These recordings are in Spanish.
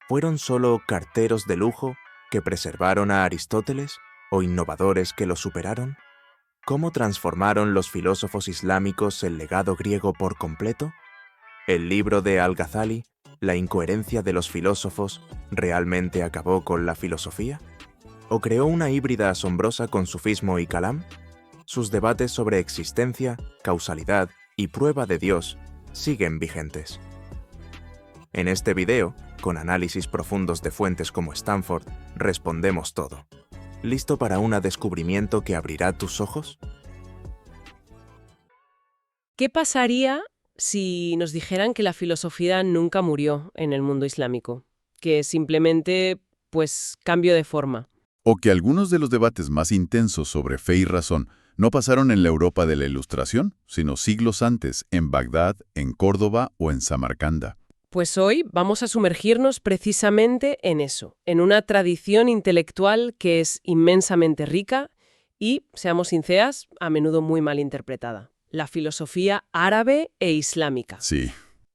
¿Fueron solo carteros de lujo que preservaron a Aristóteles o innovadores que lo superaron? ¿Cómo transformaron los filósofos islámicos el legado griego por completo? ¿El libro de Al-Ghazali, La incoherencia de los filósofos, realmente acabó con la filosofía? ¿O creó una híbrida asombrosa con sufismo y kalam? Sus debates sobre existencia, causalidad y prueba de Dios siguen vigentes. En este video, con análisis profundos de fuentes como Stanford, respondemos todo. ¿Listo para un descubrimiento que abrirá tus ojos? ¿Qué pasaría si nos dijeran que la filosofía nunca murió en el mundo islámico? Que simplemente, cambio de forma. O que algunos de los debates más intensos sobre fe y razón no pasaron en la Europa de la Ilustración, sino siglos antes, en Bagdad, en Córdoba o en Samarcanda. Pues hoy vamos a sumergirnos precisamente en eso, en una tradición intelectual que es inmensamente rica y, seamos sinceras, a menudo muy mal interpretada. La filosofía árabe e islámica. Sí.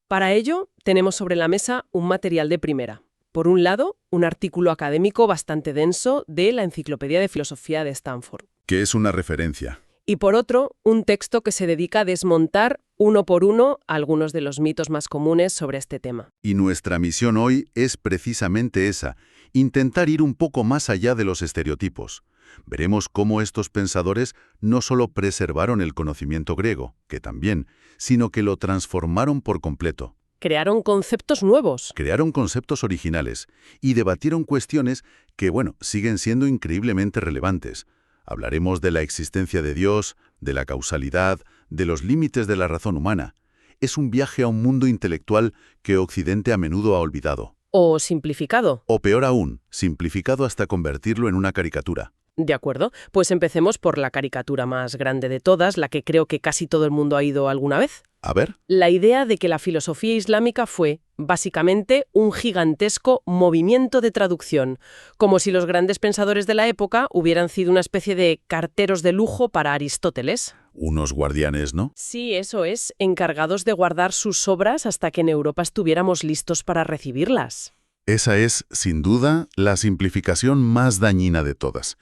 Para ello, tenemos sobre la mesa un material de primera. Por un lado, un artículo académico bastante denso de la Enciclopedia de Filosofía de Stanford. Que es una referencia. Y por otro, un texto que se dedica a desmontar uno por uno algunos de los mitos más comunes sobre este tema. Y nuestra misión hoy es precisamente esa, intentar ir un poco más allá de los estereotipos. Veremos cómo estos pensadores no solo preservaron el conocimiento griego, que también, sino que lo transformaron por completo. Crearon conceptos nuevos. Crearon conceptos originales y debatieron cuestiones que, siguen siendo increíblemente relevantes. Hablaremos de la existencia de Dios, de la causalidad, de los límites de la razón humana. Es un viaje a un mundo intelectual que Occidente a menudo ha olvidado. O simplificado. O peor aún, simplificado hasta convertirlo en una caricatura. De acuerdo, pues empecemos por la caricatura más grande de todas, la que creo que casi todo el mundo ha ido alguna vez. A ver. La idea de que la filosofía islámica fue, básicamente, un gigantesco movimiento de traducción, como si los grandes pensadores de la época hubieran sido una especie de carteros de lujo para Aristóteles. Unos guardianes, ¿no? Sí, eso es, encargados de guardar sus obras hasta que en Europa estuviéramos listos para recibirlas. Esa es, sin duda, la simplificación más dañina de todas.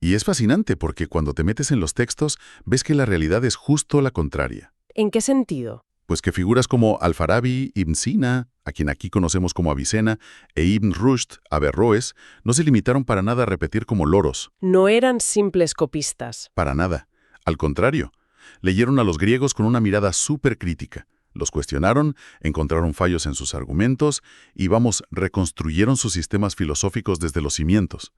Y es fascinante porque cuando te metes en los textos ves que la realidad es justo la contraria. ¿En qué sentido? Pues que figuras como Al-Farabi, Ibn Sina, a quien aquí conocemos como Avicena, e Ibn Rushd, Averroes, no se limitaron para nada a repetir como loros. No eran simples copistas. Para nada. Al contrario, leyeron a los griegos con una mirada súper crítica. Los cuestionaron, encontraron fallos en sus argumentos y, reconstruyeron sus sistemas filosóficos desde los cimientos.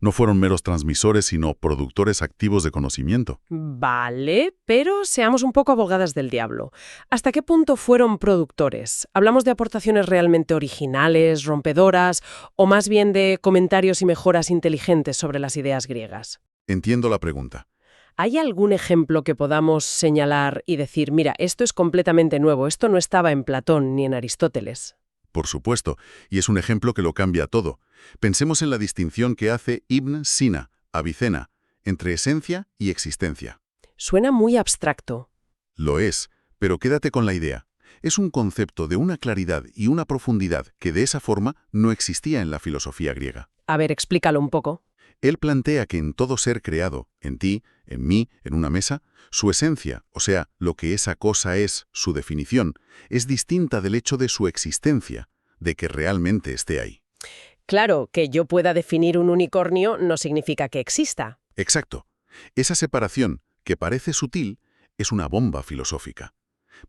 No fueron meros transmisores, sino productores activos de conocimiento. Vale, pero seamos un poco abogadas del diablo. ¿Hasta qué punto fueron productores? ¿Hablamos de aportaciones realmente originales, rompedoras, o más bien de comentarios y mejoras inteligentes sobre las ideas griegas? Entiendo la pregunta. ¿Hay algún ejemplo que podamos señalar y decir, mira, esto es completamente nuevo, esto no estaba en Platón ni en Aristóteles? Por supuesto, y es un ejemplo que lo cambia todo. Pensemos en la distinción que hace Ibn Sina, Avicena, entre esencia y existencia. Suena muy abstracto. Lo es, pero quédate con la idea. Es un concepto de una claridad y una profundidad que de esa forma no existía en la filosofía griega. A ver, explícalo un poco. Él plantea que en todo ser creado, en ti, en mí, en una mesa, su esencia, o sea, lo que esa cosa es, su definición, es distinta del hecho de su existencia, de que realmente esté ahí. Claro, que yo pueda definir un unicornio no significa que exista. Exacto. Esa separación, que parece sutil, es una bomba filosófica.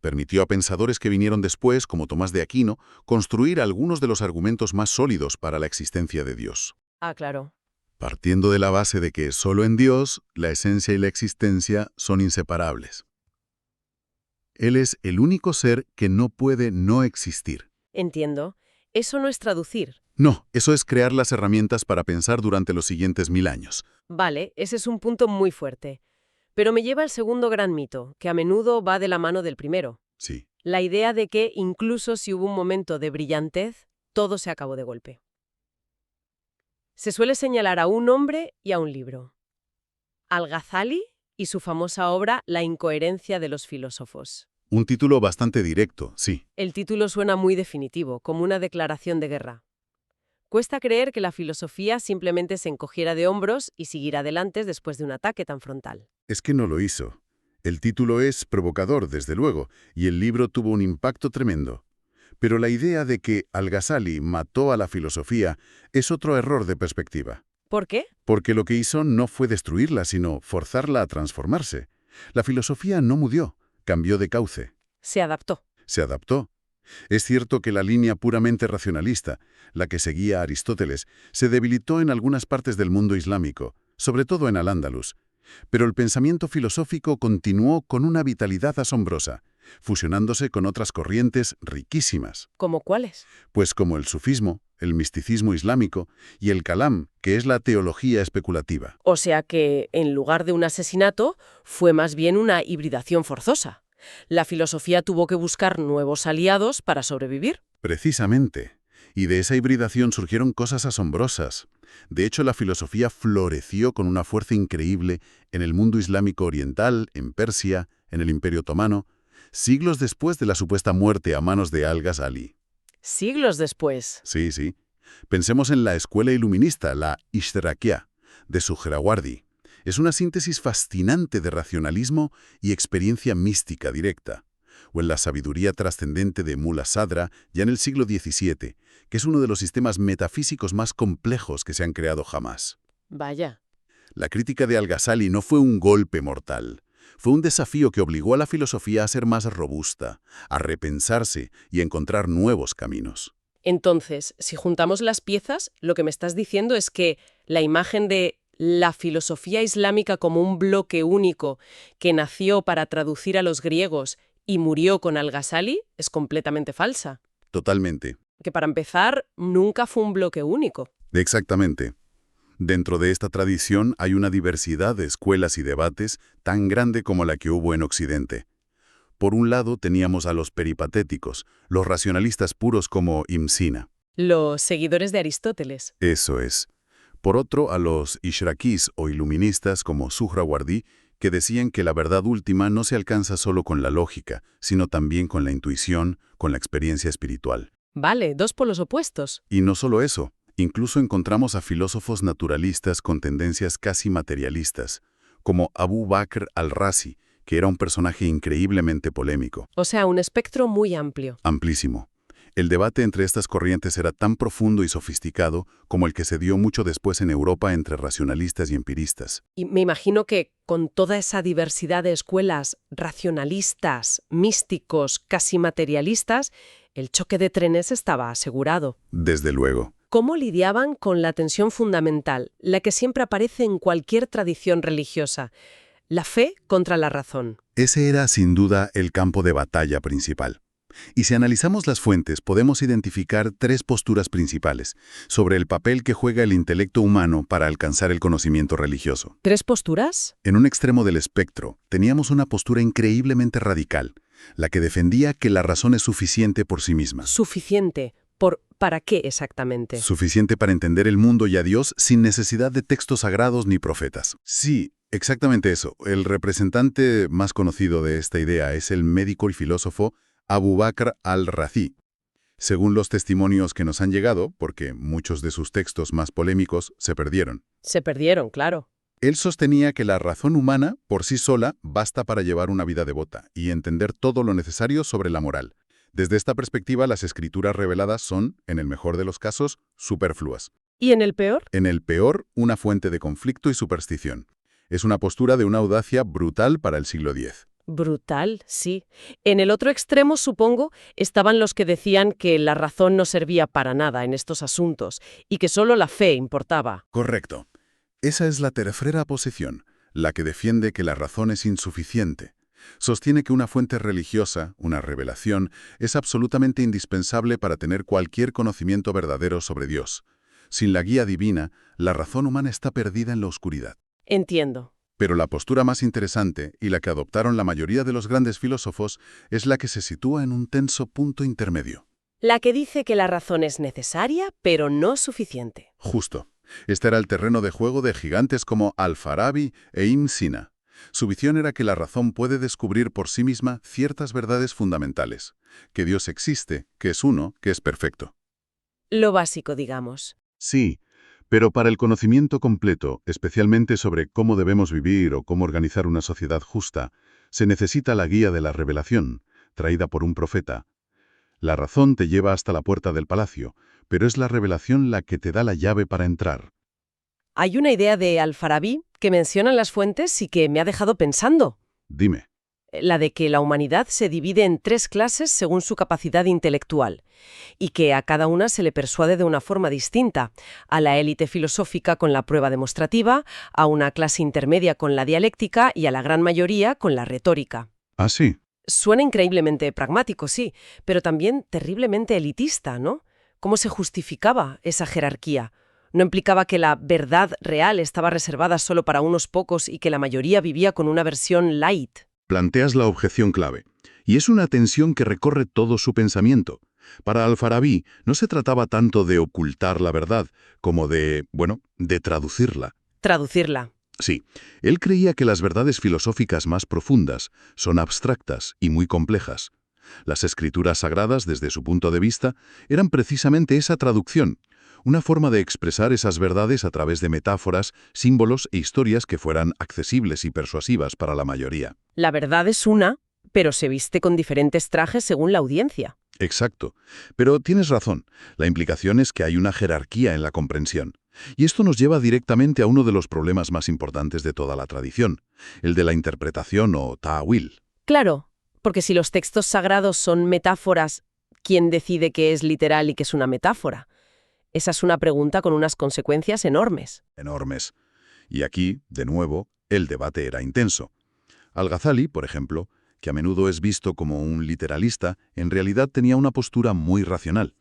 Permitió a pensadores que vinieron después, como Tomás de Aquino, construir algunos de los argumentos más sólidos para la existencia de Dios. Ah, claro. Partiendo de la base de que solo en Dios la esencia y la existencia son inseparables. Él es el único ser que no puede no existir. Entiendo. Eso no es traducir. No, eso es crear las herramientas para pensar durante los siguientes 1000 años. Vale, ese es un punto muy fuerte. Pero me lleva al segundo gran mito, que a menudo va de la mano del primero. Sí. La idea de que, incluso si hubo un momento de brillantez, todo se acabó de golpe. Se suele señalar a un hombre y a un libro. Al-Ghazali y su famosa obra La incoherencia de los filósofos. Un título bastante directo, sí. El título suena muy definitivo, como una declaración de guerra. Cuesta creer que la filosofía simplemente se encogiera de hombros y siguiera adelante después de un ataque tan frontal. Es que no lo hizo. El título es provocador, desde luego, y el libro tuvo un impacto tremendo. Pero la idea de que Al-Ghazali mató a la filosofía es otro error de perspectiva. ¿Por qué? Porque lo que hizo no fue destruirla, sino forzarla a transformarse. La filosofía no murió, cambió de cauce. Se adaptó. Se adaptó. Es cierto que la línea puramente racionalista, la que seguía a Aristóteles, se debilitó en algunas partes del mundo islámico, sobre todo en Al-Ándalus. Pero el pensamiento filosófico continuó con una vitalidad asombrosa, fusionándose con otras corrientes riquísimas, ¿Cómo cuáles? pues como el sufismo, el misticismo islámico y el kalam, que es la teología especulativa. O sea que, en lugar de un asesinato, fue más bien una hibridación forzosa. La filosofía tuvo que buscar nuevos aliados para sobrevivir. Precisamente. Y de esa hibridación surgieron cosas asombrosas. De hecho, la filosofía floreció con una fuerza increíble en el mundo islámico oriental, en Persia, en el Imperio Otomano, siglos después de la supuesta muerte a manos de Al-Ghazali. Siglos después. Sí, sí. Pensemos en la escuela iluminista, la Ishtirakiyya, de Suhrawardi. Es una síntesis fascinante de racionalismo y experiencia mística directa. O en la sabiduría trascendente de Mulla Sadra, ya en el siglo XVII, que es uno de los sistemas metafísicos más complejos que se han creado jamás. Vaya. La crítica de Al-Ghazali no fue un golpe mortal. Fue un desafío que obligó a la filosofía a ser más robusta, a repensarse y a encontrar nuevos caminos. Entonces, si juntamos las piezas, lo que me estás diciendo es que la imagen de la filosofía islámica como un bloque único que nació para traducir a los griegos y murió con Al-Ghazali es completamente falsa. Totalmente. Que para empezar, nunca fue un bloque único. Exactamente. Dentro de esta tradición hay una diversidad de escuelas y debates tan grande como la que hubo en Occidente. Por un lado teníamos a los peripatéticos, los racionalistas puros como Ibn Sina. Los seguidores de Aristóteles. Eso es. Por otro, a los ishrakís o iluministas como Suhrawardi, que decían que la verdad última no se alcanza solo con la lógica, sino también con la intuición, con la experiencia espiritual. Vale, dos polos opuestos. Y no solo eso, incluso encontramos a filósofos naturalistas con tendencias casi materialistas, como Abu Bakr al-Razi, que era un personaje increíblemente polémico. O sea, un espectro muy amplio. Amplísimo. El debate entre estas corrientes era tan profundo y sofisticado como el que se dio mucho después en Europa entre racionalistas y empiristas. Y me imagino que con toda esa diversidad de escuelas racionalistas, místicos, casi materialistas, el choque de trenes estaba asegurado. Desde luego. ¿Cómo lidiaban con la tensión fundamental, la que siempre aparece en cualquier tradición religiosa? La fe contra la razón. Ese era, sin duda, el campo de batalla principal. Y si analizamos las fuentes, podemos identificar tres posturas principales sobre el papel que juega el intelecto humano para alcanzar el conocimiento religioso. ¿Tres posturas? En un extremo del espectro, teníamos una postura increíblemente radical, la que defendía que la razón es suficiente por sí misma. Suficiente. ¿Para qué exactamente? Suficiente para entender el mundo y a Dios sin necesidad de textos sagrados ni profetas. Sí, exactamente eso. El representante más conocido de esta idea es el médico y filósofo Abu Bakr al-Razi. Según los testimonios que nos han llegado, porque muchos de sus textos más polémicos se perdieron. Se perdieron, claro. Él sostenía que la razón humana, por sí sola, basta para llevar una vida devota y entender todo lo necesario sobre la moral. Desde esta perspectiva, las escrituras reveladas son, en el mejor de los casos, superfluas. ¿Y en el peor? En el peor, una fuente de conflicto y superstición. Es una postura de una audacia brutal para el siglo X. Brutal, sí. En el otro extremo, supongo, estaban los que decían que la razón no servía para nada en estos asuntos y que solo la fe importaba. Correcto. Esa es la tercera posición, la que defiende que la razón es insuficiente. Sostiene que una fuente religiosa, una revelación, es absolutamente indispensable para tener cualquier conocimiento verdadero sobre Dios. Sin la guía divina, la razón humana está perdida en la oscuridad. Entiendo. Pero la postura más interesante, y la que adoptaron la mayoría de los grandes filósofos, es la que se sitúa en un tenso punto intermedio. La que dice que la razón es necesaria, pero no suficiente. Justo. Este era el terreno de juego de gigantes como Al-Farabi e Ibn Sina. Su visión era que la razón puede descubrir por sí misma ciertas verdades fundamentales, que Dios existe, que es uno, que es perfecto. Lo básico, digamos. Sí, pero para el conocimiento completo, especialmente sobre cómo debemos vivir o cómo organizar una sociedad justa, se necesita la guía de la revelación, traída por un profeta. La razón te lleva hasta la puerta del palacio, pero es la revelación la que te da la llave para entrar. Hay una idea de Al-Farabi que mencionan las fuentes y que me ha dejado pensando. Dime. La de que la humanidad se divide en 3 clases según su capacidad intelectual, y que a cada una se le persuade de una forma distinta, a la élite filosófica con la prueba demostrativa, a una clase intermedia con la dialéctica y a la gran mayoría con la retórica. Ah, sí. Suena increíblemente pragmático, sí, pero también terriblemente elitista, ¿no? ¿Cómo se justificaba esa jerarquía? ¿No implicaba que la verdad real estaba reservada solo para unos pocos y que la mayoría vivía con una versión light? Planteas la objeción clave. Y es una tensión que recorre todo su pensamiento. Para Al-Farabi no se trataba tanto de ocultar la verdad, como de traducirla. Traducirla. Sí, él creía que las verdades filosóficas más profundas son abstractas y muy complejas. Las escrituras sagradas, desde su punto de vista, eran precisamente esa traducción, una forma de expresar esas verdades a través de metáforas, símbolos e historias que fueran accesibles y persuasivas para la mayoría. La verdad es una, pero se viste con diferentes trajes según la audiencia. Exacto. Pero tienes razón, la implicación es que hay una jerarquía en la comprensión. Y esto nos lleva directamente a uno de los problemas más importantes de toda la tradición, el de la interpretación o ta'wil. Claro, porque si los textos sagrados son metáforas, ¿quién decide qué es literal y qué es una metáfora? Esa es una pregunta con unas consecuencias enormes. Enormes. Y aquí, de nuevo, el debate era intenso. Al-Ghazali, por ejemplo, que a menudo es visto como un literalista, en realidad tenía una postura muy racional.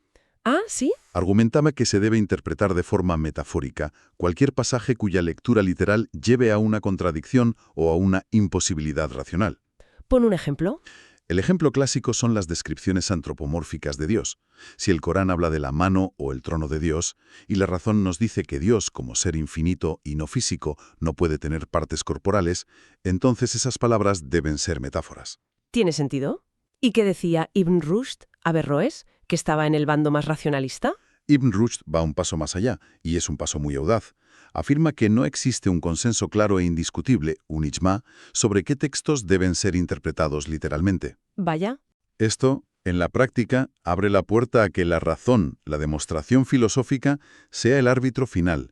Ah, ¿sí? Argumentaba que se debe interpretar de forma metafórica cualquier pasaje cuya lectura literal lleve a una contradicción o a una imposibilidad racional. Pon un ejemplo. El ejemplo clásico son las descripciones antropomórficas de Dios. Si el Corán habla de la mano o el trono de Dios, y la razón nos dice que Dios, como ser infinito y no físico, no puede tener partes corporales, entonces esas palabras deben ser metáforas. ¿Tiene sentido? ¿Y qué decía Ibn Rushd, Averroes, que estaba en el bando más racionalista? Ibn Rushd va un paso más allá, y es un paso muy audaz. Afirma que no existe un consenso claro e indiscutible, un ijma, sobre qué textos deben ser interpretados literalmente. Vaya. Esto, en la práctica, abre la puerta a que la razón, la demostración filosófica, sea el árbitro final.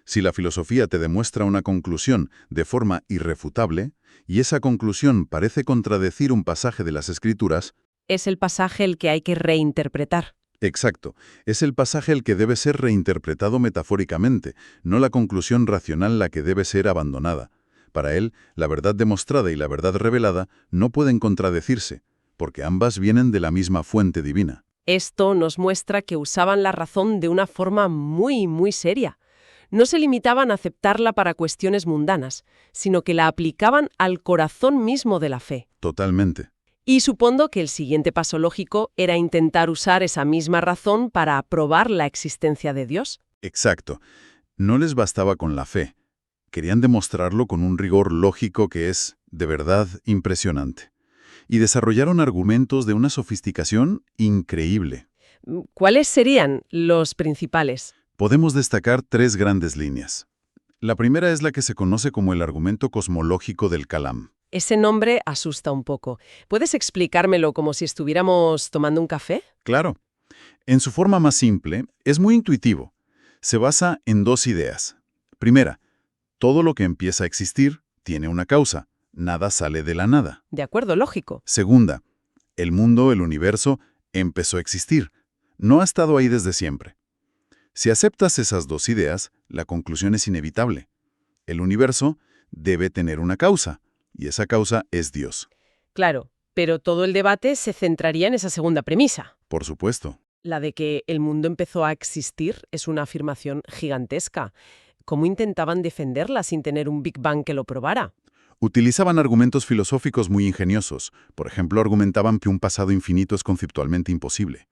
Si la filosofía te demuestra una conclusión de forma irrefutable, y esa conclusión parece contradecir un pasaje de las Escrituras, Es el pasaje el que hay que reinterpretar. exacto, es el pasaje el que debe ser reinterpretado metafóricamente, no la conclusión racional la que debe ser abandonada. Para él, la verdad demostrada y la verdad revelada no pueden contradecirse, porque ambas vienen de la misma fuente divina. Esto nos muestra que usaban la razón de una forma muy, muy seria. No se limitaban a aceptarla para cuestiones mundanas, sino que la aplicaban al corazón mismo de la fe. Totalmente. Y supongo que el siguiente paso lógico era intentar usar esa misma razón para probar la existencia de Dios. Exacto. No les bastaba con la fe. Querían demostrarlo con un rigor lógico que es, de verdad, impresionante. Y desarrollaron argumentos de una sofisticación increíble. ¿Cuáles serían los principales? Podemos destacar 3 grandes líneas. La primera es la que se conoce como el argumento cosmológico del Kalam. Ese nombre asusta un poco. ¿Puedes explicármelo como si estuviéramos tomando un café? Claro. En su forma más simple, es muy intuitivo. Se basa en 2 ideas. Primera, todo lo que empieza a existir tiene una causa. Nada sale de la nada. De acuerdo, lógico. Segunda, el mundo, el universo, empezó a existir. No ha estado ahí desde siempre. Si aceptas esas 2 ideas, la conclusión es inevitable. El universo debe tener una causa, y esa causa es Dios. Claro, pero todo el debate se centraría en esa segunda premisa. Por supuesto. La de que el mundo empezó a existir es una afirmación gigantesca. ¿Cómo intentaban defenderla sin tener un Big Bang que lo probara? Utilizaban argumentos filosóficos muy ingeniosos. Por ejemplo, argumentaban que un pasado infinito es conceptualmente imposible.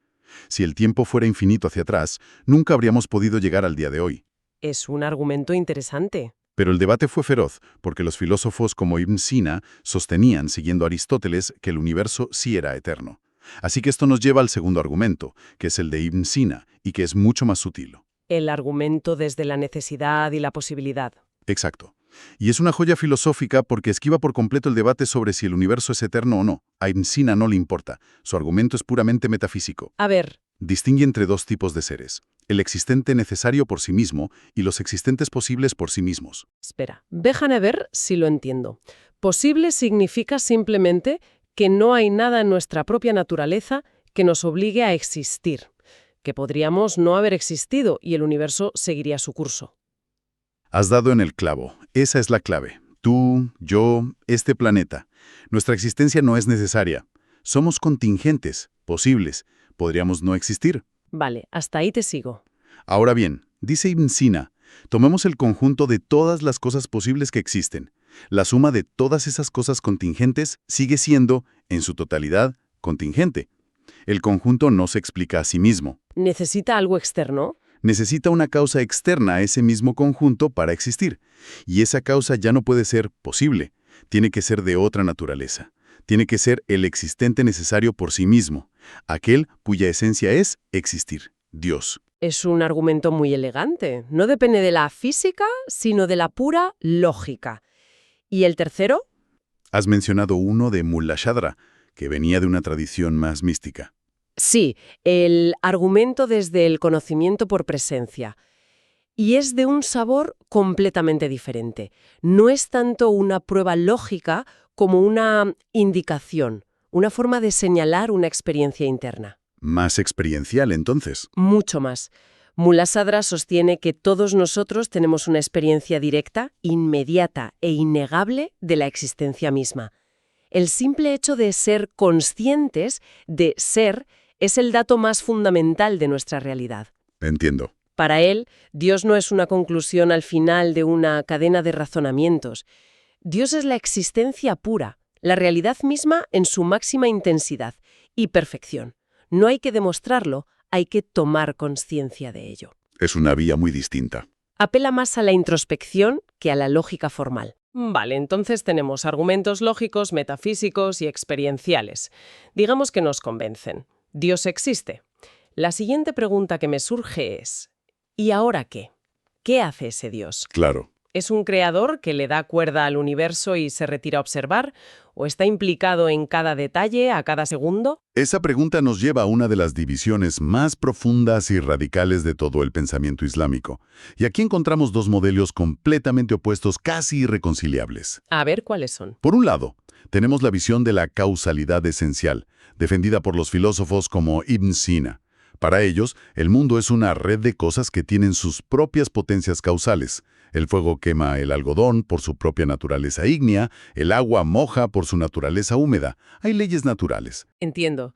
Si el tiempo fuera infinito hacia atrás, nunca habríamos podido llegar al día de hoy. Es un argumento interesante. Pero el debate fue feroz, porque los filósofos como Ibn Sina sostenían, siguiendo a Aristóteles, que el universo sí era eterno. Así que esto nos lleva al segundo argumento, que es el de Ibn Sina, y que es mucho más sutil. El argumento desde la necesidad y la posibilidad. Exacto. Y es una joya filosófica porque esquiva por completo el debate sobre si el universo es eterno o no. A Ibn Sina no le importa. Su argumento es puramente metafísico. A ver, Distingue entre dos tipos de seres: el existente necesario por sí mismo y los existentes posibles por sí mismos. espera, déjame ver si lo entiendo. Posible significa simplemente que no hay nada en nuestra propia naturaleza que nos obligue a existir, que podríamos no haber existido y el universo seguiría su curso. Has dado en el clavo. Esa es la clave. Tú, yo, este planeta. Nuestra existencia no es necesaria. Somos contingentes, posibles. Podríamos no existir. Vale, hasta ahí te sigo. Ahora bien, dice Ibn Sina, tomemos el conjunto de todas las cosas posibles que existen. La suma de todas esas cosas contingentes sigue siendo, en su totalidad, contingente. El conjunto no se explica a sí mismo. ¿Necesita algo externo? Necesita una causa externa a ese mismo conjunto para existir. Y esa causa ya no puede ser posible. Tiene que ser de otra naturaleza. Tiene que ser el existente necesario por sí mismo. Aquel cuya esencia es existir. Dios. Es un argumento muy elegante. No depende de la física, sino de la pura lógica. ¿Y el tercero? Has mencionado uno de Mullah Shadra, que venía de una tradición más mística. Sí, el argumento desde el conocimiento por presencia. Y es de un sabor completamente diferente. No es tanto una prueba lógica como una indicación, una forma de señalar una experiencia interna. Más experiencial, entonces. Mucho más. Mullah Sadra sostiene que todos nosotros tenemos una experiencia directa, inmediata e innegable de la existencia misma. El simple hecho de ser conscientes de ser es el dato más fundamental de nuestra realidad. Entiendo. Para él, Dios no es una conclusión al final de una cadena de razonamientos. Dios es la existencia pura, la realidad misma en su máxima intensidad y perfección. No hay que demostrarlo, hay que tomar conciencia de ello. Es una vía muy distinta. Apela más a la introspección que a la lógica formal. Vale, entonces tenemos argumentos lógicos, metafísicos y experienciales. Digamos que nos convencen. Dios existe. La siguiente pregunta que me surge es, ¿y ahora qué? ¿Qué hace ese Dios? Claro. ¿Es un creador que le da cuerda al universo y se retira a observar? ¿O está implicado en cada detalle, a cada segundo? Esa pregunta nos lleva a una de las divisiones más profundas y radicales de todo el pensamiento islámico. Y aquí encontramos dos modelos completamente opuestos, casi irreconciliables. A ver cuáles son. Por un lado, tenemos la visión de la causalidad esencial, defendida por los filósofos como Ibn Sina. Para ellos, el mundo es una red de cosas que tienen sus propias potencias causales. El fuego quema el algodón por su propia naturaleza ígnea, el agua moja por su naturaleza húmeda. Hay leyes naturales. Entiendo.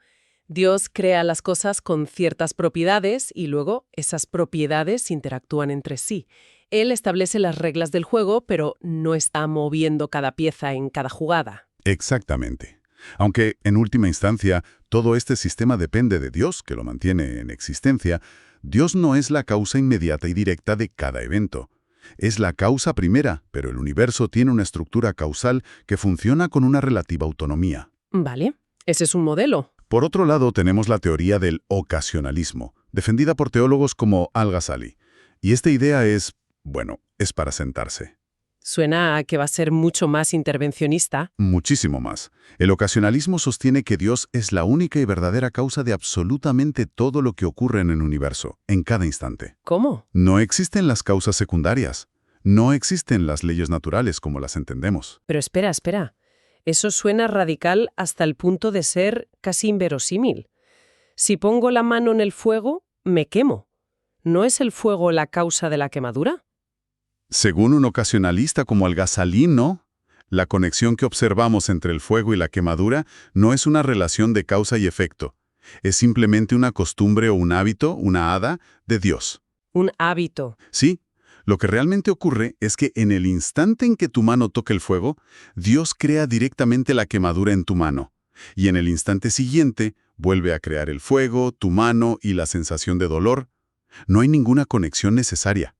Dios crea las cosas con ciertas propiedades y luego esas propiedades interactúan entre sí. Él establece las reglas del juego, pero no está moviendo cada pieza en cada jugada. Exactamente. Aunque, en última instancia, todo este sistema depende de Dios, que lo mantiene en existencia, Dios no es la causa inmediata y directa de cada evento. Es la causa primera, pero el universo tiene una estructura causal que funciona con una relativa autonomía. Vale, ese es un modelo. Por otro lado, tenemos la teoría del ocasionalismo, defendida por teólogos como Al-Ghazali. Y esta idea es para sentarse. Suena a que va a ser mucho más intervencionista. Muchísimo más. El ocasionalismo sostiene que Dios es la única y verdadera causa de absolutamente todo lo que ocurre en el universo, en cada instante. ¿Cómo? No existen las causas secundarias. No existen las leyes naturales como las entendemos. Pero espera. Eso suena radical hasta el punto de ser casi inverosímil. Si pongo la mano en el fuego, me quemo. ¿No es el fuego la causa de la quemadura? Según un ocasionalista como Al-Ghazali, no. La conexión que observamos entre el fuego y la quemadura no es una relación de causa y efecto. Es simplemente una costumbre o un hábito, una hada, de Dios. Un hábito. Sí, lo que realmente ocurre es que en el instante en que tu mano toca el fuego, Dios crea directamente la quemadura en tu mano. Y en el instante siguiente, vuelve a crear el fuego, tu mano y la sensación de dolor. No hay ninguna conexión necesaria.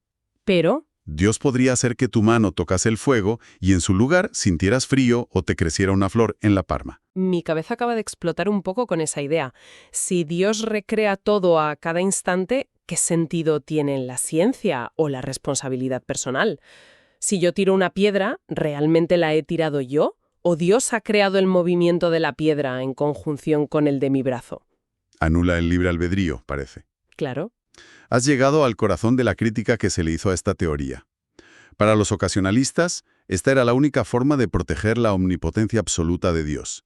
Pero Dios podría hacer que tu mano tocase el fuego y en su lugar sintieras frío o te creciera una flor en la palma. Mi cabeza acaba de explotar un poco con esa idea. Si Dios recrea todo a cada instante, ¿qué sentido tiene la ciencia o la responsabilidad personal? Si yo tiro una piedra, ¿realmente la he tirado yo? ¿O Dios ha creado el movimiento de la piedra en conjunción con el de mi brazo? Anula el libre albedrío, parece. Claro. Has llegado al corazón de la crítica que se le hizo a esta teoría. Para los ocasionalistas, esta era la única forma de proteger la omnipotencia absoluta de Dios.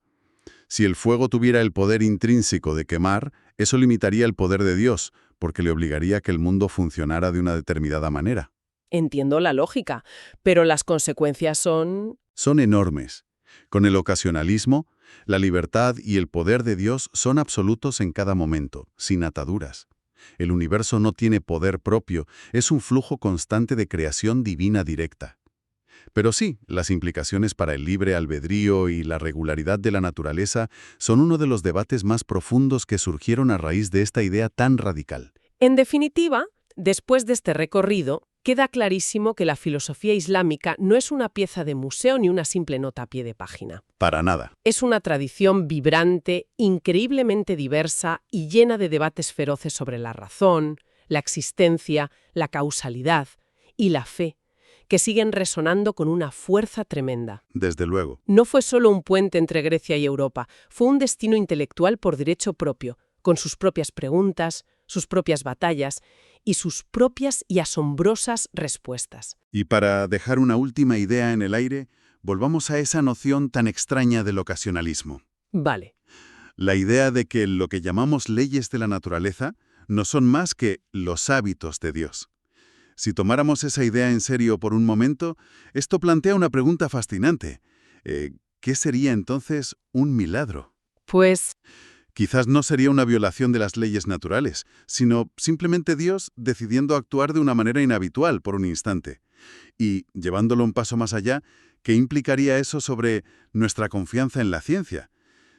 Si el fuego tuviera el poder intrínseco de quemar, eso limitaría el poder de Dios, porque le obligaría a que el mundo funcionara de una determinada manera. Entiendo la lógica, pero las consecuencias son... Son enormes. Con el ocasionalismo, la libertad y el poder de Dios son absolutos en cada momento, sin ataduras. El universo no tiene poder propio, es un flujo constante de creación divina directa. Pero sí, las implicaciones para el libre albedrío y la regularidad de la naturaleza son uno de los debates más profundos que surgieron a raíz de esta idea tan radical. En definitiva, después de este recorrido, queda clarísimo que la filosofía islámica no es una pieza de museo ni una simple nota a pie de página. Para nada. Es una tradición vibrante, increíblemente diversa y llena de debates feroces sobre la razón, la existencia, la causalidad y la fe, que siguen resonando con una fuerza tremenda. Desde luego. No fue solo un puente entre Grecia y Europa, fue un destino intelectual por derecho propio, con sus propias preguntas, sus propias batallas y sus propias y asombrosas respuestas. Y para dejar una última idea en el aire, volvamos a esa noción tan extraña del ocasionalismo. Vale. La idea de que lo que llamamos leyes de la naturaleza no son más que los hábitos de Dios. Si tomáramos esa idea en serio por un momento, esto plantea una pregunta fascinante. ¿Qué sería entonces un milagro? Pues... Quizás no sería una violación de las leyes naturales, sino simplemente Dios decidiendo actuar de una manera inhabitual por un instante. Y, llevándolo un paso más allá, ¿qué implicaría eso sobre nuestra confianza en la ciencia?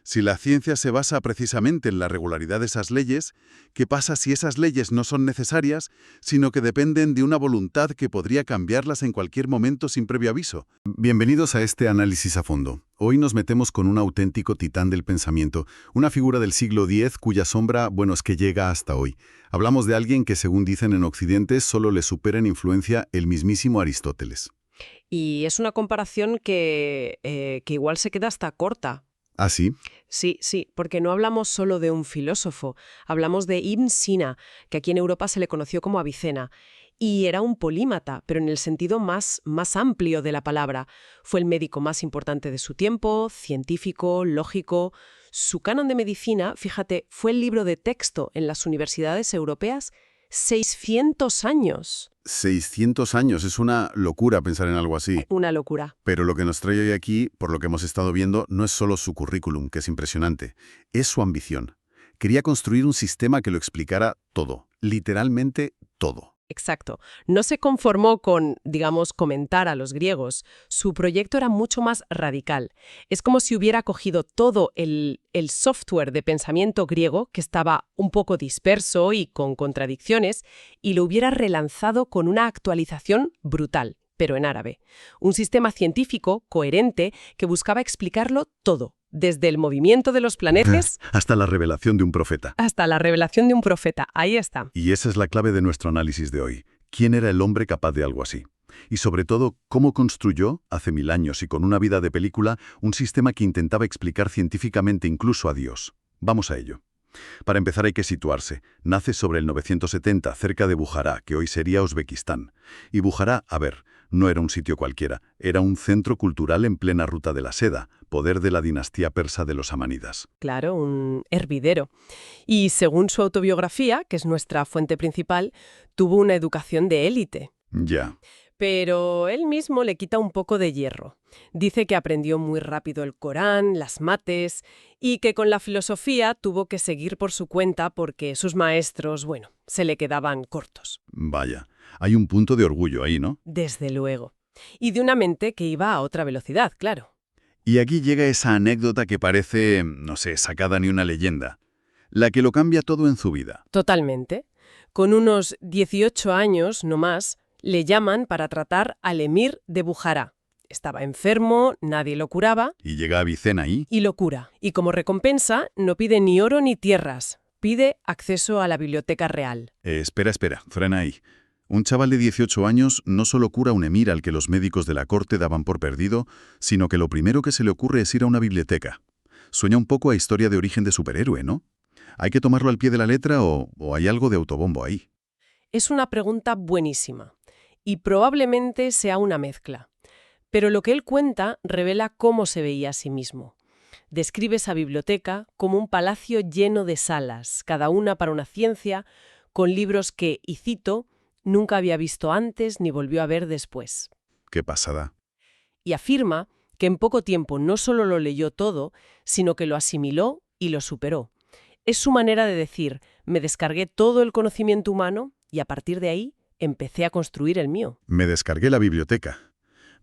Si la ciencia se basa precisamente en la regularidad de esas leyes, ¿qué pasa si esas leyes no son necesarias, sino que dependen de una voluntad que podría cambiarlas en cualquier momento sin previo aviso? Bienvenidos a este análisis a fondo. Hoy nos metemos con un auténtico titán del pensamiento, una figura del siglo X cuya sombra, es que llega hasta hoy. Hablamos de alguien que, según dicen en Occidente, solo le supera en influencia el mismísimo Aristóteles. Y es una comparación que igual se queda hasta corta. ¿Ah, sí? Sí, porque no hablamos solo de un filósofo, hablamos de Ibn Sina, que aquí en Europa se le conoció como Avicena, y era un polímata, pero en el sentido más amplio de la palabra. Fue el médico más importante de su tiempo, científico, lógico. Su canon de medicina, fíjate, fue el libro de texto en las universidades europeas 600 años. 600 años, es una locura pensar en algo así. Una locura. Pero lo que nos trae hoy aquí, por lo que hemos estado viendo, no es solo su currículum, que es impresionante, es su ambición. Quería construir un sistema que lo explicara todo, literalmente todo. Exacto. No se conformó con, digamos, comentar a los griegos. Su proyecto era mucho más radical. Es como si hubiera cogido todo el software de pensamiento griego, que estaba un poco disperso y con contradicciones, y lo hubiera relanzado con una actualización brutal, pero en árabe. Un sistema científico, coherente, que buscaba explicarlo todo, desde el movimiento de los planetas hasta la revelación de un profeta. Hasta la revelación de un profeta. Ahí está. Y esa es la clave de nuestro análisis de hoy. ¿Quién era el hombre capaz de algo así? Y sobre todo, ¿cómo construyó, hace 1000 años y con una vida de película, un sistema que intentaba explicar científicamente incluso a Dios? Vamos a ello. Para empezar hay que situarse. Nace sobre el 970, cerca de Bujará, que hoy sería Uzbekistán. Y Bujará, no era un sitio cualquiera, era un centro cultural en plena ruta de la seda, poder de la dinastía persa de los samánidas. Claro, un hervidero. Y según su autobiografía, que es nuestra fuente principal, tuvo una educación de élite. Ya. Pero él mismo le quita un poco de hierro. Dice que aprendió muy rápido el Corán, las mates, y que con la filosofía tuvo que seguir por su cuenta porque sus maestros, se le quedaban cortos. Vaya, hay un punto de orgullo ahí, ¿no? Desde luego. Y de una mente que iba a otra velocidad, claro. Y aquí llega esa anécdota que parece, sacada ni una leyenda. La que lo cambia todo en su vida. Totalmente. Con unos 18 años, no más, Le llaman para tratar al emir de Bujará. Estaba enfermo, nadie lo curaba, Y llega Avicena ahí. y lo cura. Y como recompensa, no pide ni oro ni tierras, pide acceso a la biblioteca real. Espera, frena ahí. Un chaval de 18 años no solo cura a un emir al que los médicos de la corte daban por perdido, sino que lo primero que se le ocurre es ir a una biblioteca. Sueña un poco a historia de origen de superhéroe, ¿no? ¿Hay que tomarlo al pie de la letra o hay algo de autobombo ahí? Es una pregunta buenísima. Y probablemente sea una mezcla. Pero lo que él cuenta revela cómo se veía a sí mismo. Describe esa biblioteca como un palacio lleno de salas, cada una para una ciencia, con libros que, y cito, nunca había visto antes ni volvió a ver después. ¡Qué pasada! Y afirma que en poco tiempo no solo lo leyó todo, sino que lo asimiló y lo superó. Es su manera de decir, me descargué todo el conocimiento humano y a partir de ahí empecé a construir el mío. Me descargué la biblioteca.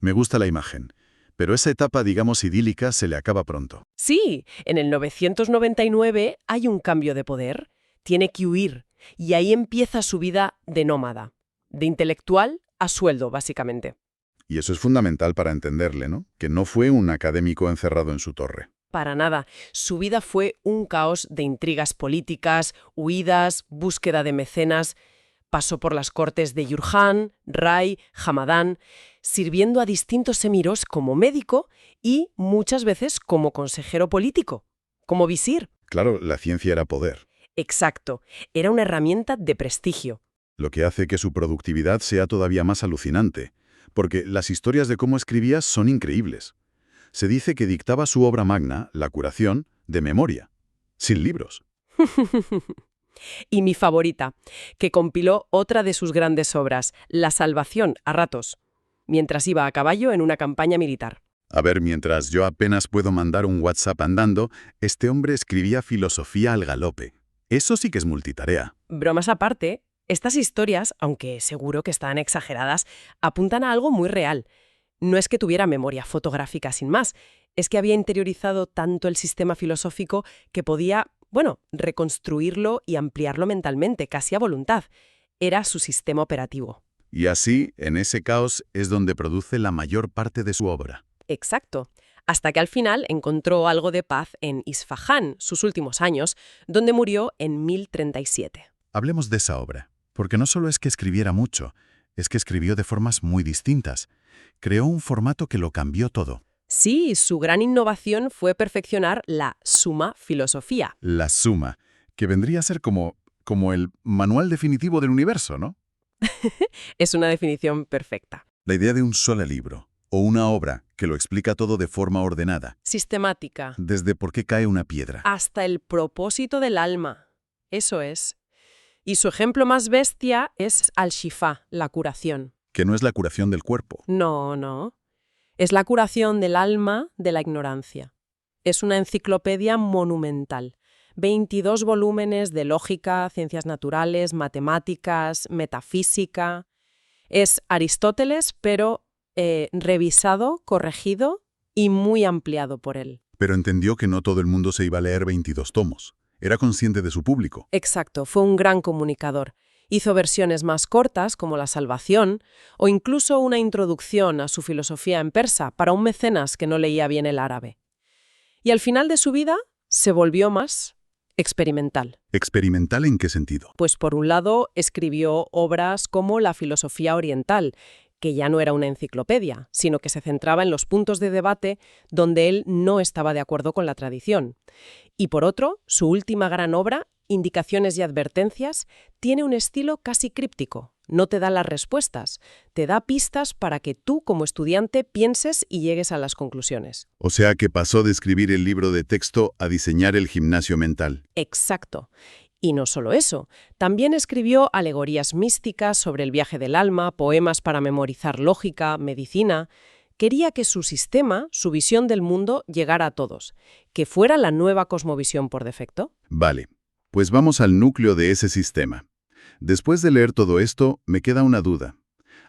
Me gusta la imagen. Pero esa etapa, digamos, idílica se le acaba pronto. Sí, en el 999 hay un cambio de poder, tiene que huir, y ahí empieza su vida de nómada, de intelectual a sueldo, básicamente. Y eso es fundamental para entenderle, ¿no? Que no fue un académico encerrado en su torre. Para nada, su vida fue un caos de intrigas políticas, huidas, búsqueda de mecenas. Pasó por las cortes de Yurhan, Ray, Hamadán, sirviendo a distintos emiros como médico y muchas veces como consejero político, como visir. Claro, la ciencia era poder, Exacto, era una herramienta de prestigio. lo que hace que su productividad sea todavía más alucinante, porque las historias de cómo escribía son increíbles. Se dice que dictaba su obra magna, La curación, de memoria, sin libros. Y mi favorita, que compiló otra de sus grandes obras, La Salvación, a ratos, mientras iba a caballo en una campaña militar. A ver, mientras yo apenas puedo mandar un WhatsApp andando, este hombre escribía filosofía al galope. Eso sí que es multitarea. Bromas aparte, estas historias, aunque seguro que están exageradas, apuntan a algo muy real. No es que tuviera memoria fotográfica sin más, es que había interiorizado tanto el sistema filosófico que podía, reconstruirlo y ampliarlo mentalmente, casi a voluntad. Era su sistema operativo. Y así, en ese caos, es donde produce la mayor parte de su obra. Exacto. Hasta que al final encontró algo de paz en Isfahán, sus últimos años, donde murió en 1037. Hablemos de esa obra, porque no solo es que escribiera mucho, es que escribió de formas muy distintas. Creó un formato que lo cambió todo. Sí, su gran innovación fue perfeccionar la Summa Filosofía. La Suma, que vendría a ser como el manual definitivo del universo, ¿no? Es una definición perfecta. La idea de un solo libro, o una obra que lo explica todo de forma ordenada, Sistemática. desde por qué cae una piedra. Hasta el propósito del alma. Eso es. Y su ejemplo más bestia es Al-Shifa, la curación. Que no es la curación del cuerpo. No. Es la curación del alma de la ignorancia. Es una enciclopedia monumental. 22 volúmenes de lógica, ciencias naturales, matemáticas, metafísica. Es Aristóteles, pero revisado, corregido y muy ampliado por él. Pero entendió que no todo el mundo se iba a leer 22 tomos. Era consciente de su público. Exacto, fue un gran comunicador. Hizo versiones más cortas, como La Salvación, o incluso una introducción a su filosofía en persa para un mecenas que no leía bien el árabe. Y al final de su vida se volvió más experimental. ¿Experimental en qué sentido? Pues por un lado escribió obras como La filosofía oriental, que ya no era una enciclopedia, sino que se centraba en los puntos de debate donde él no estaba de acuerdo con la tradición. Y por otro, su última gran obra, Indicaciones y advertencias, tiene un estilo casi críptico. No te da las respuestas, te da pistas para que tú, como estudiante, pienses y llegues a las conclusiones. O sea que pasó de escribir el libro de texto a diseñar el gimnasio mental. Exacto. Y no solo eso, también escribió alegorías místicas sobre el viaje del alma, poemas para memorizar lógica, medicina. Quería que su sistema, su visión del mundo, llegara a todos, que fuera la nueva cosmovisión por defecto. Vale, pues vamos al núcleo de ese sistema. Después de leer todo esto, me queda una duda.